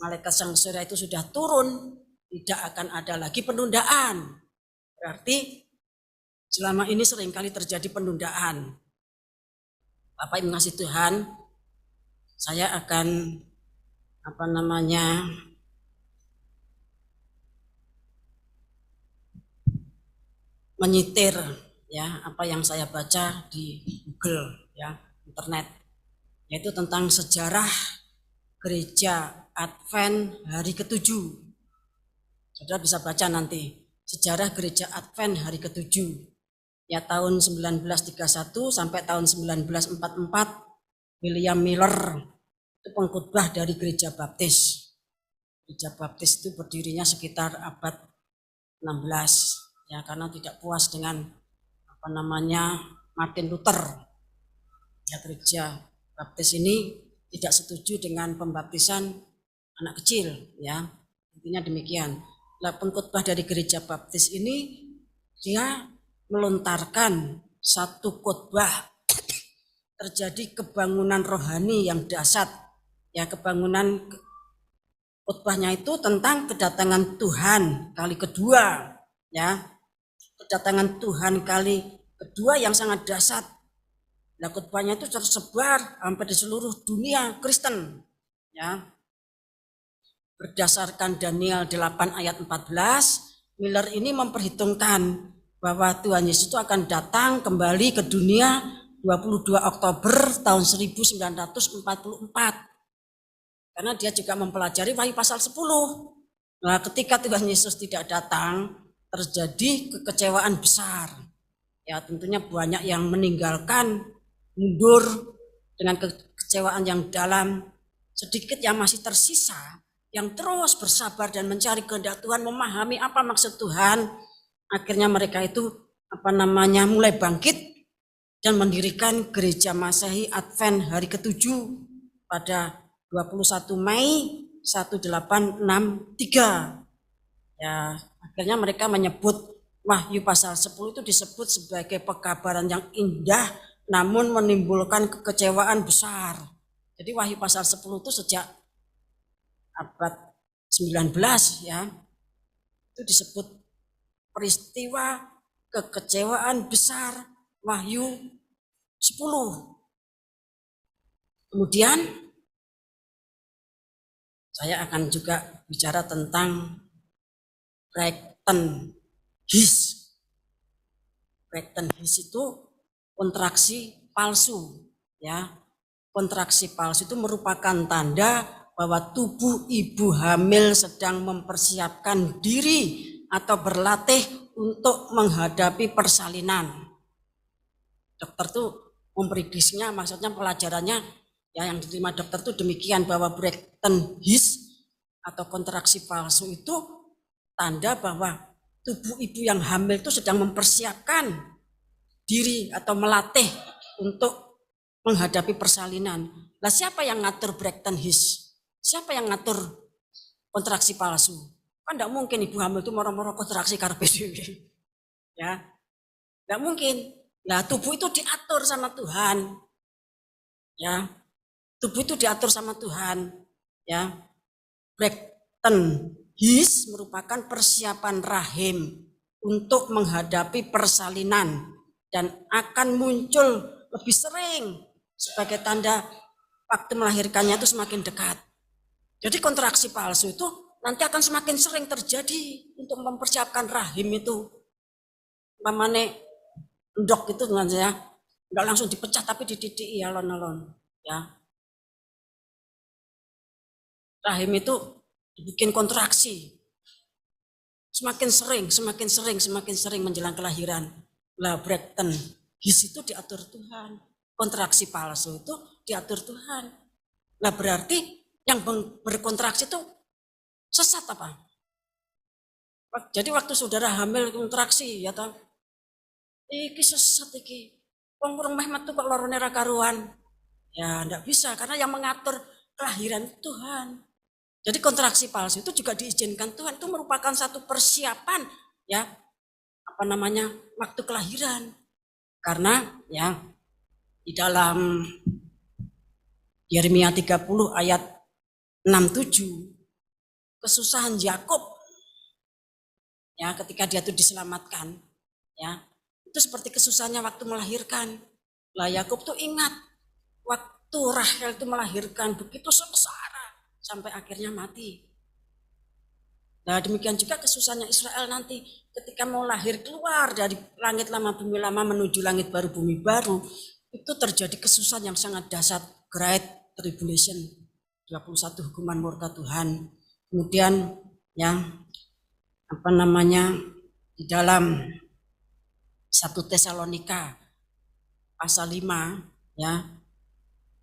malaikat Sang Surya itu sudah turun, tidak akan ada lagi penundaan. Berarti selama ini seringkali terjadi penundaan. Bapak Ibu ngasih Tuhan, saya akan menyitir ya apa yang saya baca di Google ya, internet, yaitu tentang sejarah gereja Advent hari ke-7. Saudara bisa baca nanti sejarah gereja Advent hari ke-7 ya, tahun 1931 sampai tahun 1944. William Miller itu pengkhotbah dari gereja Baptis. Gereja Baptis itu berdirinya sekitar abad 16 ya, karena tidak puas dengan Martin Luther. Ya, gereja Baptis ini tidak setuju dengan pembaptisan anak kecil ya. Intinya demikian. Nah, pengkhotbah dari gereja Baptis ini dia melontarkan satu khotbah, terjadi kebangunan rohani yang dahsyat. Ya, kebangunan khotbahnya itu tentang kedatangan Tuhan kali kedua, ya. Kedatangan Tuhan kali kedua yang sangat dahsyat. Nah, khotbahnya itu tersebar hampir di seluruh dunia Kristen, ya. Berdasarkan Daniel 8 ayat 14, Miller ini memperhitungkan bahwa Tuhan Yesus itu akan datang kembali ke dunia 22 Oktober tahun 1944. Karena dia juga mempelajari Wahyu pasal 10. Nah, ketika Tuhan Yesus tidak datang, terjadi kekecewaan besar. Ya, tentunya banyak yang meninggalkan, mundur dengan kekecewaan yang dalam. sedikit yang masih tersisa, yang terus bersabar dan mencari kehendak Tuhan, memahami apa maksud Tuhan, akhirnya mereka itu mulai bangkit dan mendirikan gereja Masehi Advent hari ke-7 pada 21 Mei 1863. Ya, akhirnya mereka menyebut Wahyu pasal 10 itu disebut sebagai pekabaran yang indah namun menimbulkan kekecewaan besar. Jadi Wahyu pasal 10 itu sejak abad 19 ya, itu disebut peristiwa kekecewaan besar Wahyu 10. Kemudian saya akan juga bicara tentang Bretton Hughes. Bretton Hughes itu kontraksi palsu ya. Kontraksi palsu itu merupakan tanda bahwa tubuh ibu hamil sedang mempersiapkan diri atau berlatih untuk menghadapi persalinan. Dokter tuh memprediksinya, maksudnya pelajarannya ya yang diterima dokter tuh demikian, bahwa Bretton Hughes atau kontraksi palsu itu tanda bahwa tubuh ibu yang hamil itu sedang mempersiapkan diri atau melatih untuk menghadapi persalinan. Lah siapa yang ngatur Bretton Hughes? Siapa yang ngatur kontraksi palsu? Kan enggak mungkin ibu hamil itu moro-moro kontraksi karepe dhewe. Ya. Enggak mungkin. Lah tubuh itu diatur sama Tuhan. Ya. Tubuh itu diatur sama Tuhan. Ya. Bretton Hughes merupakan persiapan rahim untuk menghadapi persalinan dan akan muncul lebih sering sebagai tanda waktu melahirkannya itu semakin dekat. Jadi kontraksi palsu itu nanti akan semakin sering terjadi untuk mempersiapkan rahim itu. Mamane endok itu dengan saya enggak langsung dipecah tapi dididiki alon-alon ya. Rahim itu dibikin kontraksi. Semakin sering menjelang kelahiran. Lah Bretton Hughes itu diatur Tuhan. Kontraksi palsu itu diatur Tuhan. Lah berarti yang berkontraksi itu sesat apa? Jadi waktu saudara hamil kontraksi ya toh. Iki sesat iki. Wong urung meh metu kok lorone ra karuan. Ya enggak bisa karena yang mengatur kelahiran Tuhan. Jadi kontraksi palsu itu juga diizinkan Tuhan, itu merupakan satu persiapan ya waktu kelahiran. Karena ya di dalam Yeremia 30 ayat 6-7 kesusahan Yakub ya ketika dia itu diselamatkan ya, itu seperti kesusahannya waktu melahirkan. Lah Yakub tuh ingat waktu Rahel itu melahirkan begitu sengsara sampai akhirnya mati. Nah demikian juga kesusahannya Israel nanti ketika mau lahir keluar dari langit lama bumi lama menuju langit baru bumi baru, itu terjadi kesusahan yang sangat dahsyat, Great Tribulation, 21 hukuman murka Tuhan. Kemudian yang di dalam 1 Tesalonika pasal 5 ya,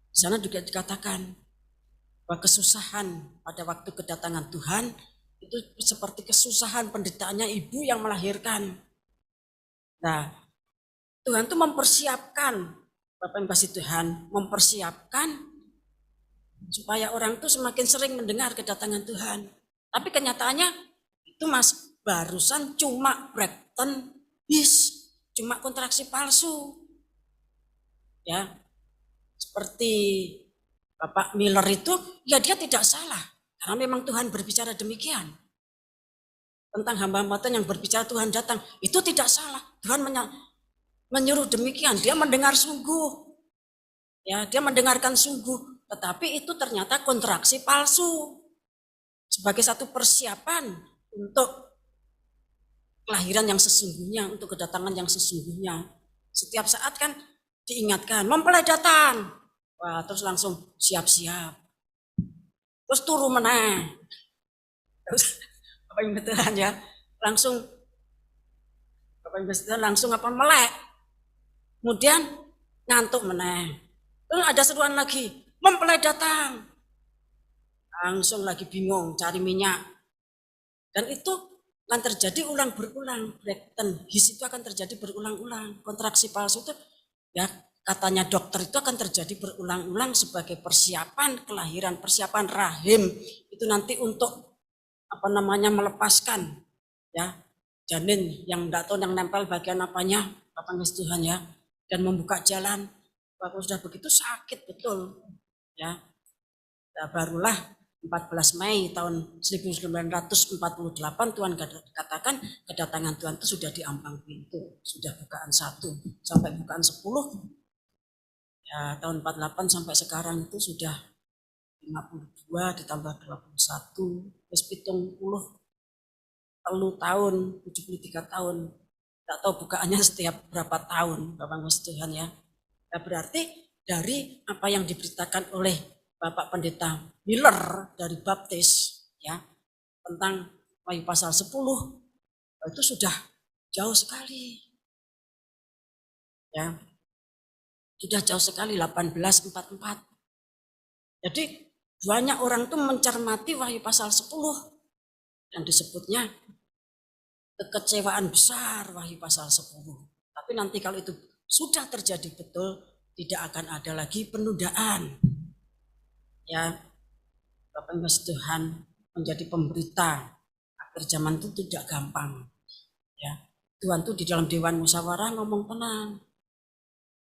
di sana juga dikatakan bahwa kesusahan pada waktu kedatangan Tuhan itu seperti kesusahan penderitaannya ibu yang melahirkan. Nah, Tuhan itu mempersiapkan, Bapak Ibu kasih Tuhan, mempersiapkan supaya orang itu semakin sering mendengar kedatangan Tuhan. Tapi kenyataannya itu barusan cuma Bretton Hughes, cuma kontraksi palsu. Ya, seperti Bapak Miller itu, ya dia tidak salah. Karena memang Tuhan berbicara demikian. Tentang hamba-hamba Tuhan yang berbicara Tuhan datang, itu tidak salah. Tuhan menyuruh demikian, dia mendengar sungguh. Ya, dia mendengarkan sungguh, tetapi itu ternyata kontraksi palsu. Sebagai satu persiapan untuk kelahiran yang sesungguhnya, untuk kedatangan yang sesungguhnya. Setiap saat kan diingatkan, mempelai datang. Wah, terus langsung siap-siap. Terus turu meneh. Terus apa yang betulan ya? Langsung melek. Kemudian ngantuk meneh. Terus ada seruan lagi, mempelai datang. langsung lagi bingung cari minyak. Dan itu akan terjadi ulang berulang. Braxton Hicks itu akan terjadi berulang-ulang. Kontraksi palsu itu ya katanya dokter itu akan terjadi berulang-ulang sebagai persiapan kelahiran, persiapan rahim itu nanti untuk melepaskan ya janin yang enggak tahu yang nempel bagian apanya, Bapak Tuhan ya, dan membuka jalan. Kalau sudah begitu sakit betul ya. Nah, barulah 14 Mei tahun 1948 Tuhan katakan kedatangan Tuhan itu sudah di ambang pintu, sudah bukaan 1 sampai bukaan 10 ya, tahun 48 sampai sekarang itu sudah 52 ditambah 21 wis 70 tahun, 73 tahun. Tidak tahu bukaannya setiap berapa tahun, Bapak Tuhan ya. Nah, berarti dari apa yang diberitakan oleh Bapak Pendeta Miller dari Baptis ya tentang Wahyu pasal 10 itu sudah jauh sekali. Ya. Sudah jauh sekali 1844. Jadi banyak orang tuh mencermati Wahyu pasal 10 dan disebutnya kekecewaan besar Wahyu pasal 10. Tapi nanti kalau itu sudah terjadi betul, tidak akan ada lagi penundaan. Ya, Bapak Tuhan menjadi pemberita akhir zaman itu tidak gampang. Ya, Tuhan tuh di dalam Dewan Musyawarah ngomong tenang.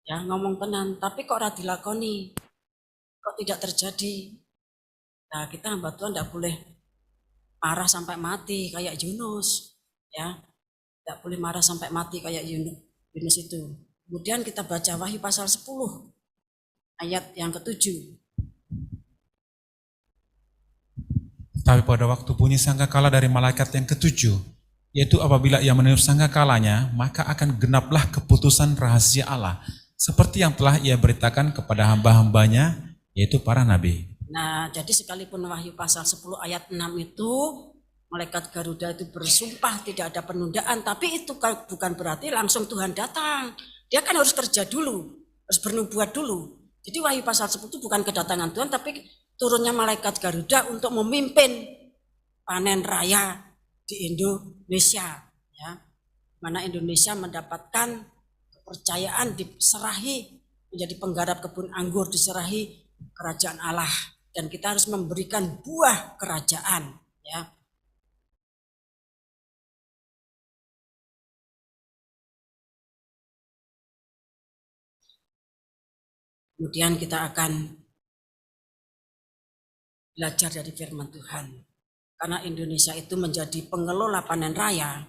Ya, ngomong tenang, tapi kok ora dilakoni? Kok tidak terjadi? Nah, kita hamba Tuhan tidak boleh marah sampai mati kayak Yunus. Ya, tidak boleh marah sampai mati kayak Yunus itu. Kemudian kita baca Wahyu pasal 10 ayat yang ke-7. Tapi pada waktu bunyi sangkakala dari malaikat yang ke-7, yaitu apabila ia meniup sangkakalanya, maka akan genaplah keputusan rahasia Allah, seperti yang telah ia beritakan kepada hamba-hambanya, yaitu para nabi. Nah, jadi sekalipun Wahyu pasal 10 ayat 6 itu, malaikat Garuda itu bersumpah tidak ada penundaan, tapi itu bukan berarti langsung Tuhan datang. Dia kan harus kerja dulu, harus bernubuat dulu. Jadi Wahyu pasal 10 itu bukan kedatangan Tuhan, tapi turunnya malaikat Garuda untuk memimpin panen raya di Indonesia, ya, mana Indonesia mendapatkan kepercayaan diserahi menjadi penggarap kebun anggur, diserahi kerajaan Allah, dan kita harus memberikan buah kerajaan, ya. Kemudian kita akan belajar dari firman Tuhan. Karena Indonesia itu menjadi pengelola panen raya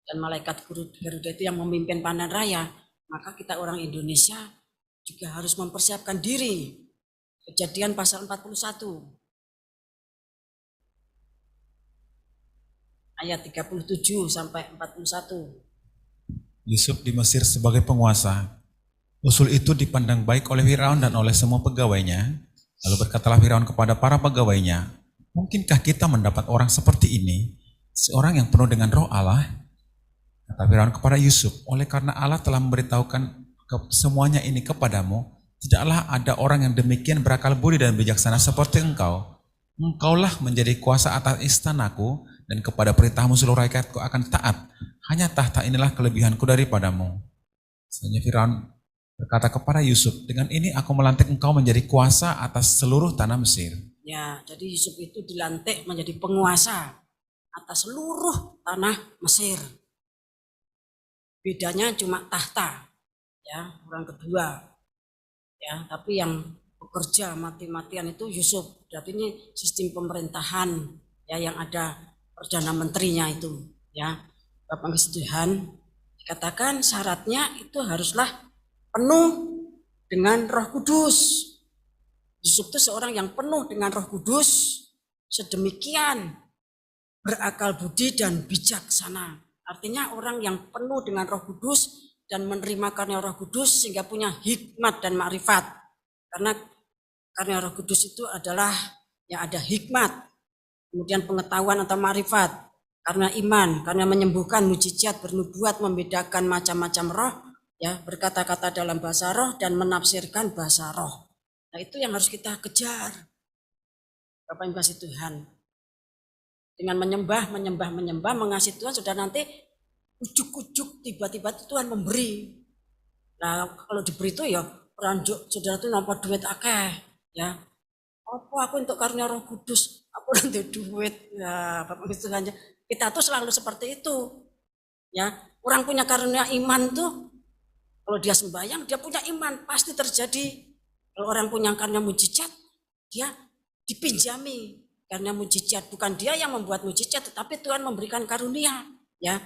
dan malaikat Garuda itu yang memimpin panen raya, maka kita orang Indonesia juga harus mempersiapkan diri. Kejadian pasal 41 ayat 37 sampai 41. Yusuf di Mesir sebagai penguasa. Usul itu dipandang baik oleh Firaun dan oleh semua pegawainya. Lalu berkatalah Firaun kepada para pegawainya, mungkinkah kita mendapat orang seperti ini, seorang yang penuh dengan roh Allah? Kata Firaun kepada Yusuf, oleh karena Allah telah memberitahukan semuanya ini kepadamu, tidaklah ada orang yang demikian berakal budi dan bijaksana seperti engkau. Engkaulah menjadi kuasa atas istanaku, dan kepada perintahmu seluruh rakyatku akan taat. Hanya tahta inilah kelebihanku daripadamu. Selanjutnya Firaun berkata kepada Yusuf, dengan ini aku melantik engkau menjadi kuasa atas seluruh tanah Mesir. Ya, jadi Yusuf itu dilantik menjadi penguasa atas seluruh tanah Mesir. Bedanya cuma tahta, ya, orang kedua. Ya, tapi yang bekerja mati-matian itu Yusuf. Berarti ini sistem pemerintahan ya yang ada perdana menterinya itu, ya. Bapak Tuhan dikatakan syaratnya itu haruslah penuh dengan Roh Kudus. Yusuf itu seorang yang penuh dengan Roh Kudus, sedemikian berakal budi dan bijaksana. Artinya orang yang penuh dengan Roh Kudus dan menerima karunia Roh Kudus sehingga punya hikmat dan makrifat. Karena karunia Roh Kudus itu adalah yang ada hikmat, kemudian pengetahuan atau makrifat, karena iman, karena menyembuhkan, mujizat, bernubuat, membedakan macam-macam roh, ya, berkata-kata dalam bahasa roh dan menafsirkan bahasa roh. Nah, itu yang harus kita kejar. Bapak Ibu kasih Tuhan. Dengan menyembah, mengasihi Tuhan, sudah nanti ujuk-ujuk tiba-tiba Tuhan memberi. Nah kalau diberi itu ya ranjuk saudara itu nampak duit akeh ya. Apa aku untuk karunia Roh Kudus, aku nanti duit. Ya Bapak Ibu Tuhan, kita tuh selalu seperti itu. Ya, orang punya karunia iman tuh kalau dia sembahyang dia punya iman pasti terjadi. Kalau orang punya karunia mujizat dia dipinjami karena mujizat, bukan dia yang membuat mujizat tetapi Tuhan memberikan karunia ya.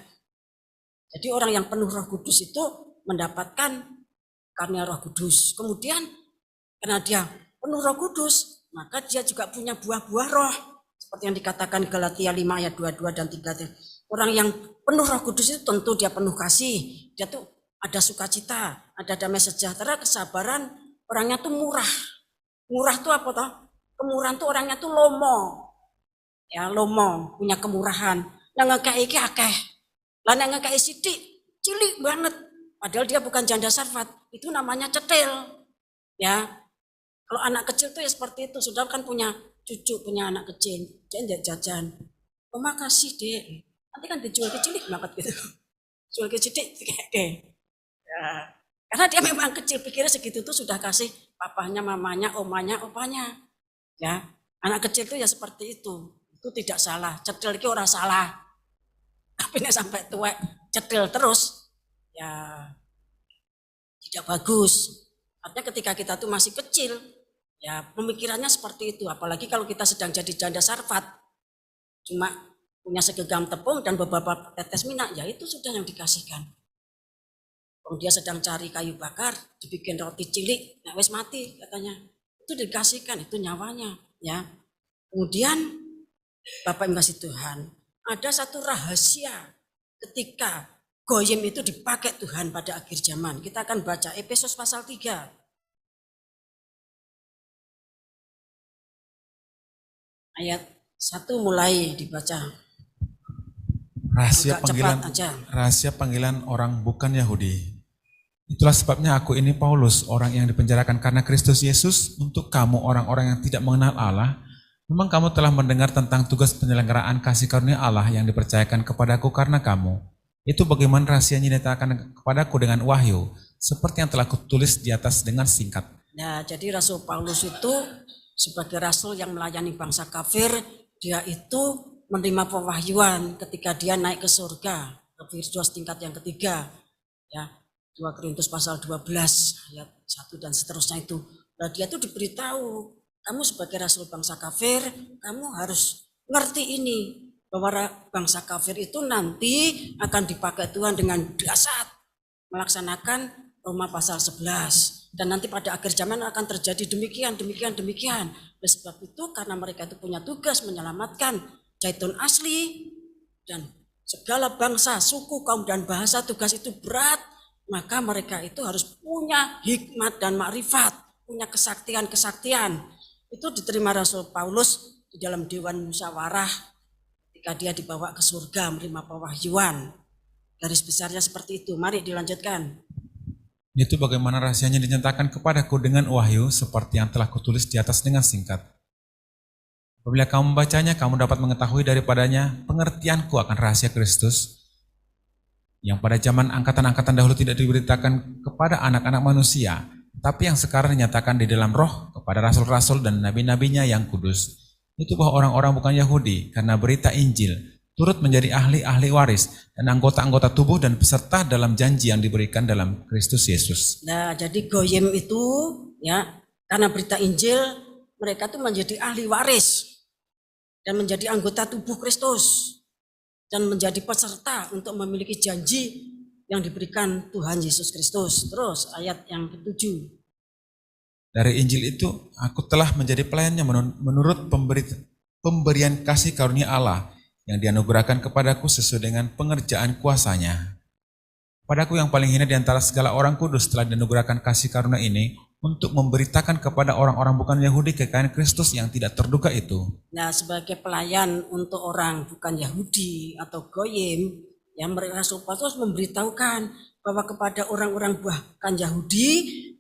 Jadi orang yang penuh Roh Kudus itu mendapatkan karunia Roh Kudus. Kemudian karena dia penuh Roh Kudus, maka dia juga punya buah-buah roh. Seperti yang dikatakan Galatia 5 ayat 22 dan 3. Orang yang penuh Roh Kudus itu tentu dia penuh kasih. Dia tuh ada sukacita, ada damai sejahtera, kesabaran, orangnya tuh murah. Murah tuh apa toh? Kemurahan tuh orangnya tuh lomo. Ya, lomo, punya kemurahan. Lah ngekei iki akeh. Lah nek ngekei sithik, cilik banget. Padahal dia bukan janda sarfat. Itu namanya cetil. Ya. Kalau anak kecil tuh ya seperti itu. Saudara kan punya cucu, punya anak kecil. Dia jajan. Oh makasih dek. Nanti kan dijual ke cilik banget gitu. Jual ke cilik kayak ya. Karena dia memang kecil, pikirnya segitu tuh sudah kasih papahnya, mamanya, omanya, opanya. Ya, anak kecil itu ya seperti itu tidak salah. Cetil itu orang salah. Tapi ini sampai tua cetil terus, ya tidak bagus. Artinya ketika kita tuh masih kecil, ya pemikirannya seperti itu. Apalagi kalau kita sedang jadi janda sarfat, cuma punya segenggam tepung dan beberapa tetes minyak, ya itu sudah yang dikasihkan. Kalau dia sedang cari kayu bakar, dibikin roti cilik, nah wes mati katanya. Itu dikasihkan, itu nyawanya ya. Kemudian Bapak Ibu kasih Tuhan, ada satu rahasia ketika goyim itu dipakai Tuhan pada akhir zaman. Kita akan baca Efesus pasal 3 ayat 1 mulai dibaca. Rahasia panggilan orang bukan Yahudi. Itulah sebabnya aku ini Paulus, orang yang dipenjarakan karena Kristus Yesus, untuk kamu orang-orang yang tidak mengenal Allah. Memang kamu telah mendengar tentang tugas penyelenggaraan kasih karunia Allah yang dipercayakan kepadaku karena kamu. Itu bagaimana rahasianya dinyatakan kepadaku dengan wahyu, seperti yang telah kutulis di atas dengan singkat. Nah, jadi Rasul Paulus itu sebagai rasul yang melayani bangsa kafir, dia itu menerima pewahyuan ketika dia naik ke surga, ke Firdaus tingkat yang ketiga. Ya. 2 Korintus pasal 12 ayat 1 dan seterusnya itu. Nah dia tuh diberitahu, kamu sebagai rasul bangsa kafir, kamu harus ngerti ini, bahwa bangsa kafir itu nanti akan dipakai Tuhan dengan dahsyat melaksanakan Roma pasal 11. Dan nanti pada akhir zaman akan terjadi demikian. Oleh sebab itu karena mereka itu punya tugas menyelamatkan zaitun asli dan segala bangsa, suku, kaum dan bahasa, tugas itu berat. Maka mereka itu harus punya hikmat dan makrifat, punya kesaktian. Itu diterima Rasul Paulus di dalam Dewan Musyawarah ketika dia dibawa ke surga menerima pewahyuan. Garis besarnya seperti itu. Mari dilanjutkan. Itu bagaimana rahasianya dinyatakan kepadaku dengan wahyu, seperti yang telah kutulis di atas dengan singkat. Apabila kamu membacanya, kamu dapat mengetahui daripadanya pengertianku akan rahasia Kristus, yang pada zaman angkatan-angkatan dahulu tidak diberitakan kepada anak-anak manusia, tapi yang sekarang dinyatakan di dalam roh kepada rasul-rasul dan nabi-nabinya yang kudus. Itu bahwa orang-orang bukan Yahudi karena berita Injil turut menjadi ahli-ahli waris dan anggota-anggota tubuh dan peserta dalam janji yang diberikan dalam Kristus Yesus. Nah, jadi goyim itu ya karena berita Injil mereka tuh menjadi ahli waris dan menjadi anggota tubuh Kristus. Dan menjadi peserta untuk memiliki janji yang diberikan Tuhan Yesus Kristus. Terus ayat yang ke-7. Dari Injil itu aku telah menjadi pelayannya menurut pemberian kasih karunia Allah yang dianugerahkan kepadaku sesuai dengan pengerjaan kuasanya. Padaku yang paling hina di antara segala orang kudus telah dianugerahkan kasih karunia ini untuk memberitakan kepada orang-orang bukan Yahudi kekayaan Kristus yang tidak terduga itu. Nah, sebagai pelayan untuk orang bukan Yahudi atau goyim, yang Rasul Paulus memberitahukan bahwa kepada orang-orang bukan Yahudi,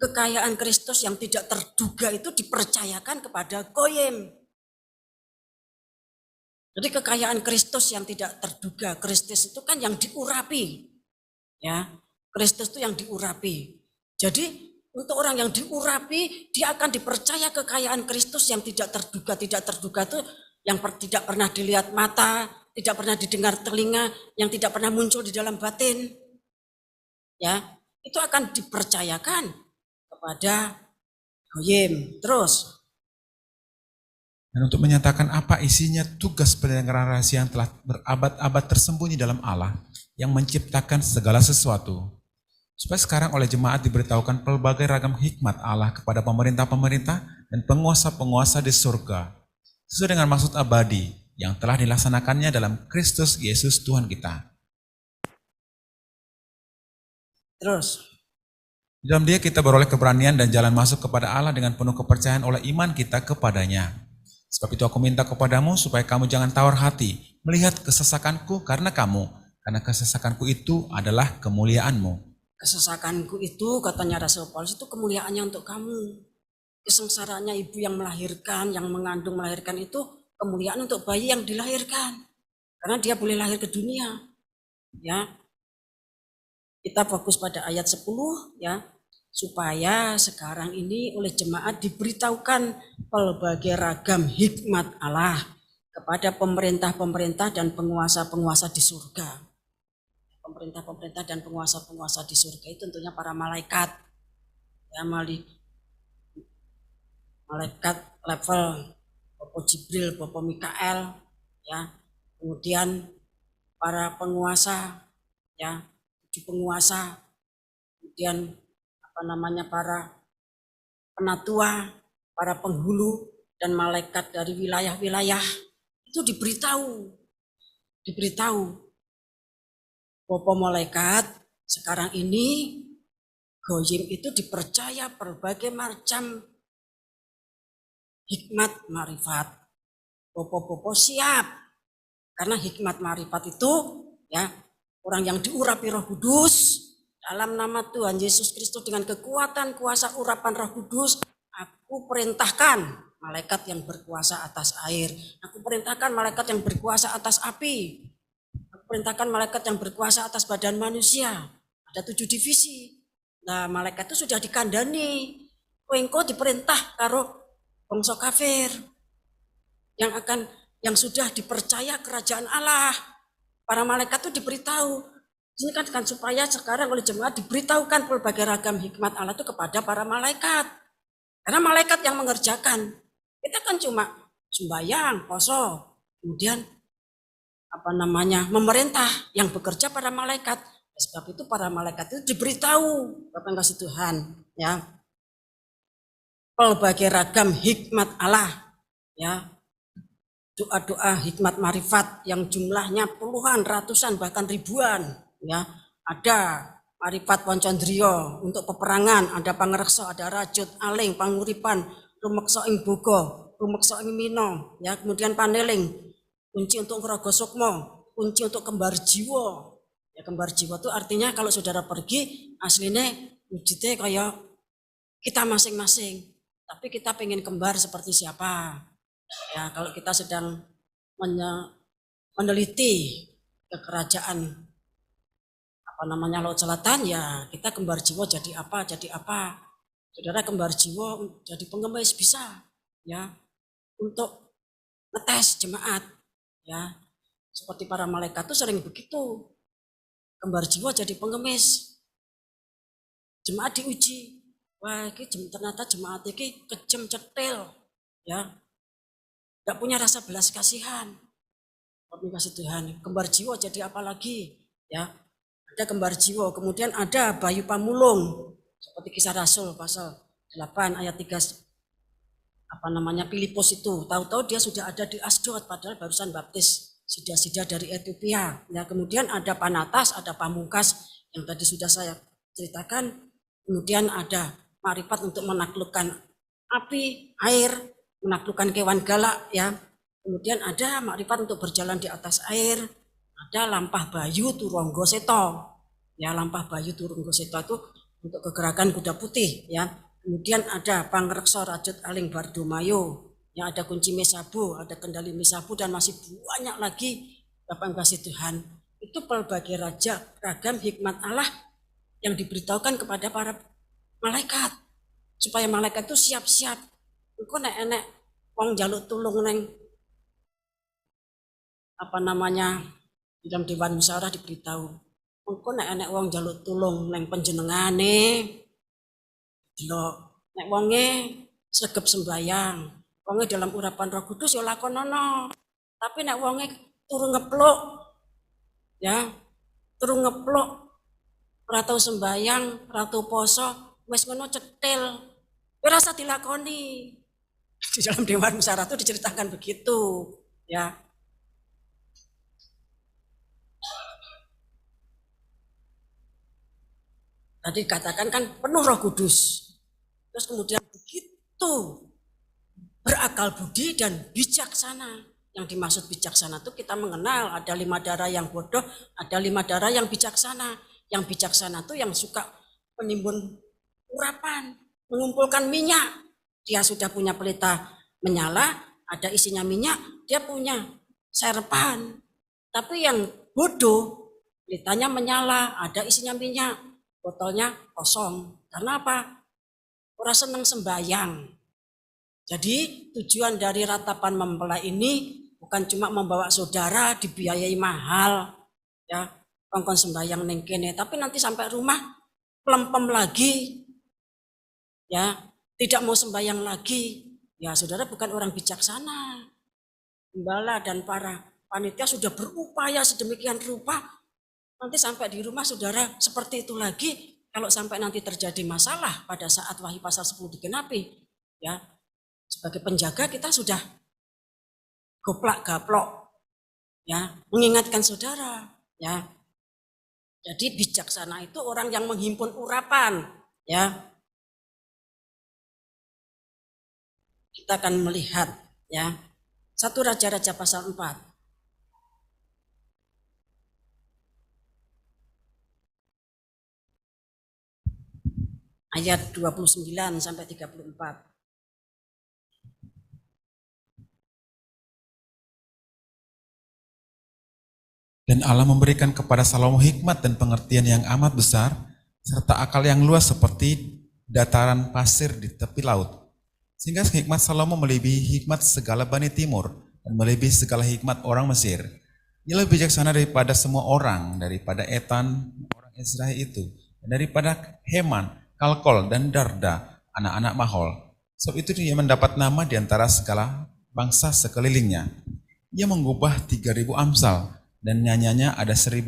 kekayaan Kristus yang tidak terduga itu dipercayakan kepada goyim. Jadi kekayaan Kristus yang tidak terduga, Kristus itu kan yang diurapi. Ya, Kristus itu yang diurapi. Jadi untuk orang yang diurapi, dia akan dipercaya kekayaan Kristus yang tidak terduga. Tidak terduga itu yang tidak pernah dilihat mata, tidak pernah didengar telinga, yang tidak pernah muncul di dalam batin. Ya, itu akan dipercayakan kepada goyim. Terus. Dan untuk menyatakan apa isinya tugas pendengaran rahasia yang telah berabad-abad tersembunyi dalam Allah yang menciptakan segala sesuatu. Supaya sekarang oleh jemaat diberitahukan pelbagai ragam hikmat Allah kepada pemerintah-pemerintah dan penguasa-penguasa di surga. Sesuai dengan maksud abadi yang telah dilaksanakannya dalam Kristus Yesus Tuhan kita. Terus. Di dalam Dia kita beroleh keberanian dan jalan masuk kepada Allah dengan penuh kepercayaan oleh iman kita kepadanya. Sebab itu aku minta kepadamu supaya kamu jangan tawar hati melihat kesesakanku karena kesesakanku itu adalah kemuliaanmu. Kesesakanku itu, katanya Rasul Paulus, itu kemuliaannya untuk kamu. Kesengsaraannya ibu yang melahirkan, yang mengandung melahirkan itu kemuliaan untuk bayi yang dilahirkan. Karena dia boleh lahir ke dunia. Ya. Kita fokus pada ayat 10 ya. Supaya sekarang ini oleh jemaat diberitahukan pelbagai ragam hikmat Allah kepada pemerintah-pemerintah dan penguasa-penguasa di surga. Pemerintah-pemerintah dan penguasa-penguasa di surga itu tentunya para malaikat. Ya, malaikat level Bapak Jibril, Bapak Mikael, ya. Kemudian para penguasa, ya, 7 penguasa, kemudian para penatua, para penghulu, dan malaikat dari wilayah-wilayah itu diberitahu bahwa malaikat sekarang ini goyim itu dipercaya berbagai macam hikmat marifat. Bopo-bopo siap, karena hikmat marifat itu ya orang yang diurapi Roh Kudus dalam nama Tuhan Yesus Kristus dengan kekuatan kuasa urapan Roh Kudus. Aku perintahkan malaikat yang berkuasa atas air. Aku perintahkan malaikat yang berkuasa atas api. Aku perintahkan malaikat yang berkuasa atas badan manusia. Ada 7 divisi. Nah, malaikat itu sudah dikandani. Engkau diperintah karo bangsa kafir yang sudah dipercaya kerajaan Allah. Para malaikat itu diberitahu. Ini kan supaya sekarang oleh jemaat diberitahukan berbagai ragam hikmat Allah itu kepada para malaikat. Karena malaikat yang mengerjakan. Kita kan cuma sembahyang, poso, kemudian memerintah yang bekerja para malaikat. Sebab itu para malaikat itu diberitahu kepada kasih Tuhan, ya. Berbagai ragam hikmat Allah, ya. Doa-doa hikmat marifat yang jumlahnya puluhan, ratusan, bahkan ribuan. Ya, ada marifat Wancandriya untuk peperangan, ada pangreksa, ada rajut, aling, panguripan, rumeksa ing boga, rumeksa ing mina, ya, kemudian paneling, kunci untuk ngeraga sukma, kunci untuk kembar jiwa. Ya, kembar jiwa itu artinya kalau saudara pergi aslinya wujudnya kayak kita masing-masing, tapi kita pengen kembar seperti siapa. Ya, kalau kita sedang meneliti kekerajaan Laut Selatan, ya kita kembar jiwa jadi apa. Saudara kembar jiwa jadi pengemis bisa, ya, untuk ngetes jemaat, ya. Seperti para malaikat itu sering begitu. Kembar jiwa jadi pengemis. Jemaat diuji. Wah, ternyata jemaat ini kejem cetil, ya. Enggak punya rasa belas kasihan. Tapi kasih Tuhan, kembar jiwa jadi apa lagi, ya. Ada kembar jiwa, kemudian ada bayu pamulung seperti Kisah Rasul pasal 8 ayat 3. Filipus itu tahu-tahu dia sudah ada di Asdod padahal barusan baptis sida-sida dari Ethiopia. Ya, kemudian ada Panatas, ada Pamungkas yang tadi sudah saya ceritakan. Kemudian ada marifat untuk menaklukkan api, air, menaklukkan kewan galak, ya. Kemudian ada marifat untuk berjalan di atas air. Ada lampah bayu turungga seta. Ya, lampah bayu turungga seta itu untuk kegerakan kuda putih, ya. Kemudian ada pangreksa rajut aling Bardomayo, yang ada kunci mesabu, ada kendali mesabu, dan masih banyak lagi Bapak Ibu kasih Tuhan. Itu pelbagai ragam hikmat Allah yang diberitahukan kepada para malaikat, supaya malaikat itu siap-siap. Engko nek enek wong njaluk tulung neng di dalam dewan musyawarah diberitahu. Engko nek enek wong njaluk tulung neng panjenengane, delok nek wonge sregep sembayang, wonge dalam urapan Roh Kudus ya lakonono. Tapi nek wonge turu ngepluk, ya turu ngepluk, ora tau sembayang, ora tau poso, wis ngono cetil, ora usah dilakoni. Di dalam dewan musyawarah itu diceritakan begitu, ya. Tadi katakan kan penuh Roh Kudus. Terus kemudian begitu berakal budi dan bijaksana. Yang dimaksud bijaksana itu kita mengenal ada 5 darah yang bodoh, ada 5 darah yang bijaksana. Yang bijaksana itu yang suka menimbun urapan, mengumpulkan minyak. Dia sudah punya pelita menyala, ada isinya minyak, dia punya serpan. Tapi yang bodoh, pelitanya menyala, ada isinya minyak, botolnya kosong. Karena apa? Orang senang sembayang. Jadi tujuan dari ratapan mempelai ini bukan cuma membawa saudara dibiayai mahal, ya, kongkon sembayang neng kene, tapi nanti sampai rumah pelempem lagi, ya, tidak mau sembayang lagi. Ya, saudara bukan orang bijaksana. Gembala dan para panitia sudah berupaya sedemikian rupa, nanti sampai di rumah saudara seperti itu lagi. Kalau sampai nanti terjadi masalah pada saat Wahyu pasal 10 digenapi, ya, sebagai penjaga kita sudah goplak-gaplok, ya, mengingatkan saudara, ya. Jadi bijaksana itu orang yang menghimpun urapan, ya. Kita akan melihat, ya, 1 Raja-Raja pasal 4. Ayat 29 sampai 34. Dan Allah memberikan kepada Salomo hikmat dan pengertian yang amat besar, serta akal yang luas seperti dataran pasir di tepi laut. Sehingga hikmat Salomo melebihi hikmat segala Bani Timur, dan melebihi segala hikmat orang Mesir. Ia lebih bijaksana daripada semua orang, daripada Etan, orang Israel itu, dan daripada Heman, Kalkol, dan Darda, anak-anak Mahol. Sebab itu dia mendapat nama di antara segala bangsa sekelilingnya. Ia mengubah 3.000 amsal, dan nyanyiannya ada 1.005.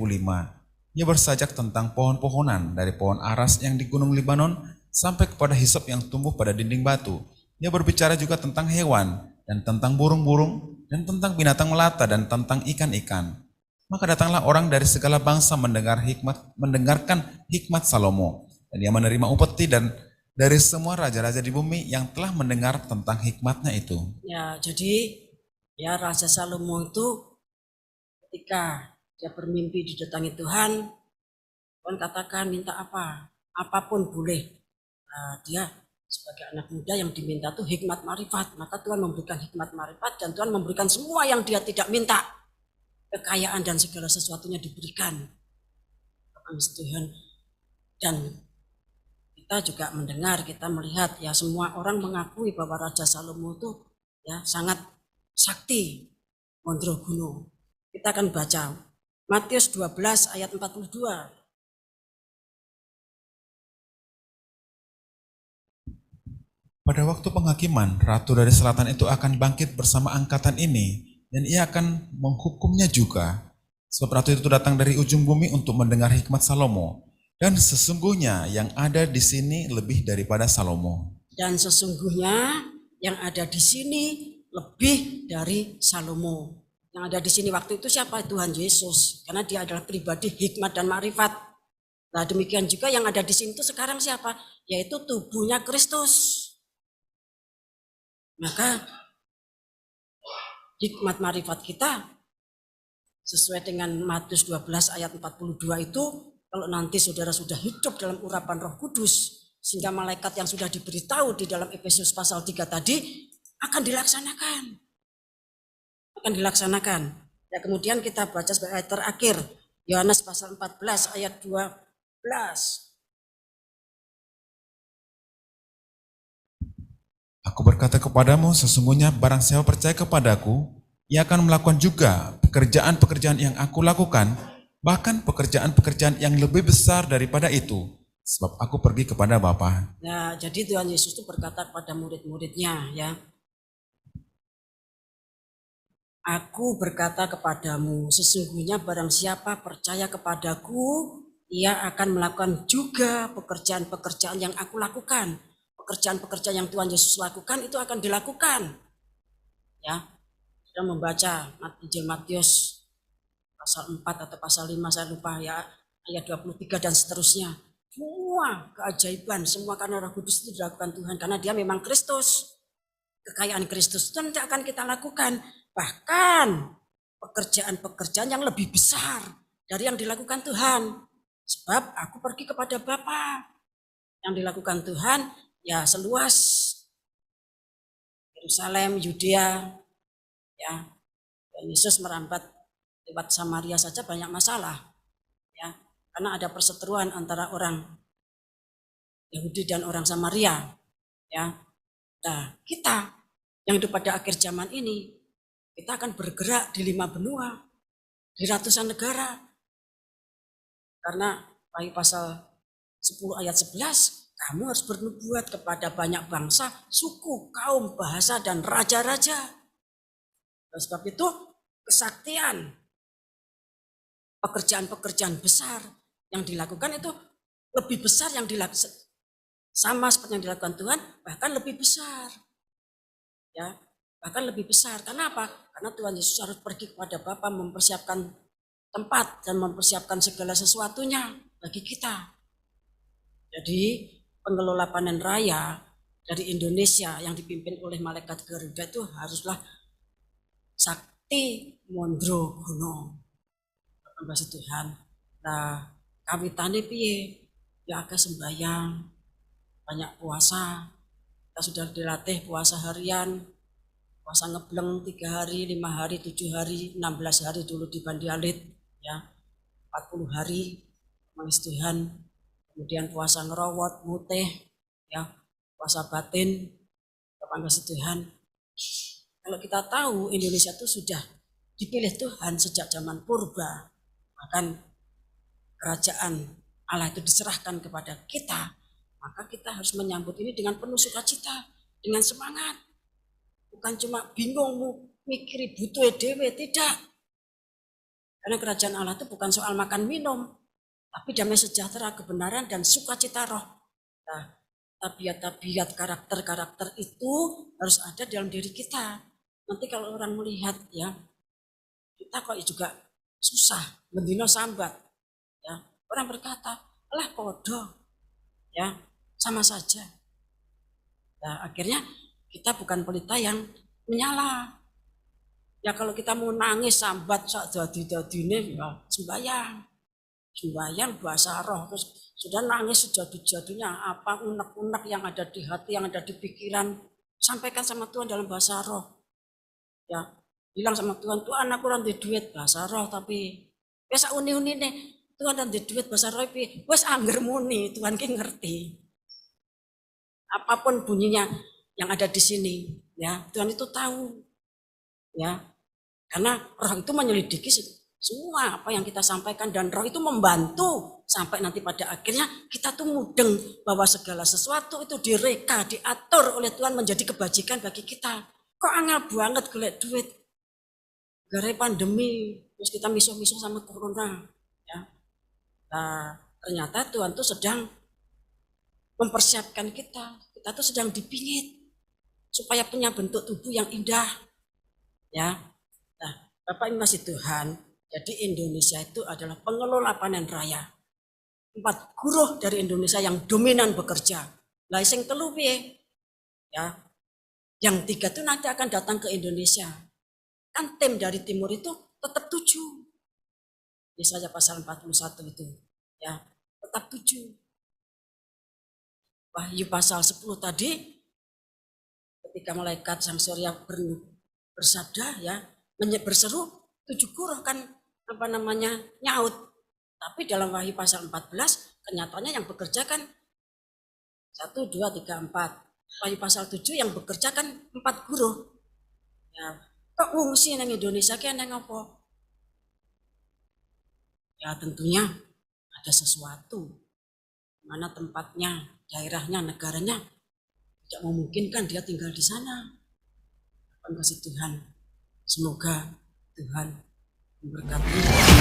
Ia bersajak tentang pohon-pohonan, dari pohon aras yang di gunung Libanon, sampai kepada hisop yang tumbuh pada dinding batu. Ia berbicara juga tentang hewan, dan tentang burung-burung, dan tentang binatang melata, dan tentang ikan-ikan. Maka datanglah orang dari segala bangsa mendengarkan hikmat Salomo. Dan ia menerima upeti dan dari semua raja-raja di bumi yang telah mendengar tentang hikmatnya itu. Ya, jadi ya Raja Salomo itu ketika dia bermimpi didatangi Tuhan, Tuhan katakan minta apa? Apapun boleh. Nah, dia sebagai anak muda yang diminta itu hikmat marifat, maka Tuhan memberikan hikmat marifat dan Tuhan memberikan semua yang dia tidak minta. Kekayaan dan segala sesuatunya diberikan. Tuhan. Dan kita juga mendengar, kita melihat ya semua orang mengakui bahwa Raja Salomo itu ya sangat sakti, Mondrogono. Kita akan baca Matius 12 ayat 42. Pada waktu penghakiman, Ratu dari Selatan itu akan bangkit bersama angkatan ini, dan ia akan menghukumnya juga. Sebab Ratu itu datang dari ujung bumi untuk mendengar hikmat Salomo. Dan sesungguhnya yang ada di sini lebih daripada Salomo. Dan sesungguhnya yang ada di sini lebih dari Salomo. Yang ada di sini waktu itu siapa? Tuhan Yesus. Karena dia adalah pribadi hikmat dan makrifat. Nah demikian juga yang ada di sini itu sekarang siapa? Yaitu tubuhnya Kristus. Maka hikmat marifat kita sesuai dengan Matius 12 ayat 42 itu, kalau nanti saudara sudah hidup dalam urapan Roh Kudus, sehingga malaikat yang sudah diberitahu di dalam Efesus pasal 3 tadi, akan dilaksanakan. Akan dilaksanakan. Ya, kemudian kita baca sebagai ayat terakhir, Yohanes pasal 14 ayat 12. Aku berkata kepadamu, sesungguhnya barang siapa percaya kepadaku, ia akan melakukan juga pekerjaan-pekerjaan yang aku lakukan, bahkan pekerjaan-pekerjaan yang lebih besar daripada itu, sebab aku pergi kepada Bapa. Nah, jadi Tuhan Yesus itu berkata kepada murid-muridnya, ya, aku berkata kepadamu, sesungguhnya barang siapa percaya kepadaku, ia akan melakukan juga pekerjaan-pekerjaan yang aku lakukan. Pekerjaan-pekerjaan yang Tuhan Yesus lakukan itu akan dilakukan. Ya, sudah membaca Injil Matius pasal 4 atau pasal 5, saya lupa ya, ayat 23 dan seterusnya. Semua keajaiban, semua karena Roh Kudus itu dilakukan Tuhan, karena dia memang Kristus. Kekayaan Kristus itu nanti akan kita lakukan. Bahkan pekerjaan-pekerjaan yang lebih besar dari yang dilakukan Tuhan. Sebab aku pergi kepada Bapa. Yang dilakukan Tuhan ya seluas Yerusalem, Yudea, ya. Dan Yesus merambat lewat Samaria saja banyak masalah, ya. Karena ada perseteruan antara orang Yahudi dan orang Samaria, ya. Nah, kita yang hidup pada akhir zaman ini, kita akan bergerak di 5 benua, di ratusan negara. Karena bagi pasal 10 ayat 11, kamu harus bernubuat kepada banyak bangsa, suku, kaum, bahasa, dan raja-raja. Oleh sebab itu, kesaktian, pekerjaan-pekerjaan besar yang dilakukan itu lebih besar yang dilakukan, sama seperti yang dilakukan Tuhan, bahkan lebih besar. Ya, bahkan lebih besar. Karena apa? Karena Tuhan Yesus harus pergi kepada Bapa, mempersiapkan tempat dan mempersiapkan segala sesuatunya bagi kita. Jadi pengelola panen raya dari Indonesia yang dipimpin oleh malaikat Garuda itu haruslah Sakti Mondro Gono. Bahasa Tuhan. Nah, kawitane piye? Ya agak sembahyang, banyak puasa. Kita sudah dilatih puasa harian, puasa ngebleng 3 hari, 5 hari, 7 hari, 16 hari dulu di Bandialit, ya, 40 hari, mengis Tuhan. Kemudian puasa ngerowot, mutih, ya, puasa batin, Bapak Tuhan. Kalau kita tahu Indonesia itu sudah dipilih Tuhan sejak zaman purba, bahkan kerajaan Allah itu diserahkan kepada kita, maka kita harus menyambut ini dengan penuh sukacita, dengan semangat. Bukan cuma bingung mikiri butuh dewe, tidak. Karena kerajaan Allah itu bukan soal makan minum, tapi damai sejahtera, kebenaran, dan sukacita roh. Nah, tabiat-tabiat, karakter-karakter itu harus ada dalam diri kita. Nanti kalau orang melihat, ya, kita kok juga susah, mendino sambat, ya, orang berkata, alah podo, ya, sama saja. Nah, akhirnya kita bukan pelita yang menyala. Ya kalau kita mau nangis sambat sak jadi-jadine ya sembahyang bahasa roh, terus sudah nangis sejadi-jadinya apa unek-unek yang ada di hati, yang ada di pikiran, sampaikan sama Tuhan dalam bahasa roh. Ya, bilang sama Tuhan, Tuhan aku ora duit bahasa roh tapi biasa uni-uni nih, Tuhan ora duit bahasa roh piye? Wes angger muni, Tuhan ki ngerti. Apapun bunyinya yang ada di sini, ya, Tuhan itu tahu. Ya. Karena roh itu menyelidiki semua apa yang kita sampaikan, dan roh itu membantu sampai nanti pada akhirnya kita tuh mudeng bahwa segala sesuatu itu direka, diatur oleh Tuhan menjadi kebajikan bagi kita. Kok angel banget golek duit gara pandemi, terus kita misuh-misuh sama corona, ya. Nah, ternyata Tuhan tuh sedang mempersiapkan kita tuh sedang dipingit supaya punya bentuk tubuh yang indah, ya. Nah, Bapak Ibu masih Tuhan, jadi Indonesia itu adalah pengelola panen raya. 4 guruh dari Indonesia yang dominan bekerja. Lah sing telu piye? Ya. Yang 3 itu nanti akan datang ke Indonesia. Kan tim dari timur itu tetap 7. Yesaya pasal 41 itu, ya, tetap 7. Wahyu pasal 10 tadi ketika malaikat Sang Surya bersabda ya, berseru, 7 guru kan nyaut. Tapi dalam Wahyu pasal 14 kenyataannya yang bekerja kan 1, 2, 3, 4. Wahyu pasal 7 yang bekerja kan 4 guru. Ya, kok ngungsi nang Indonesia ki nang apa? Ya tentunya ada sesuatu, mana tempatnya, daerahnya, negaranya tidak memungkinkan dia tinggal di sana. Kasih Tuhan, semoga Tuhan memberkati.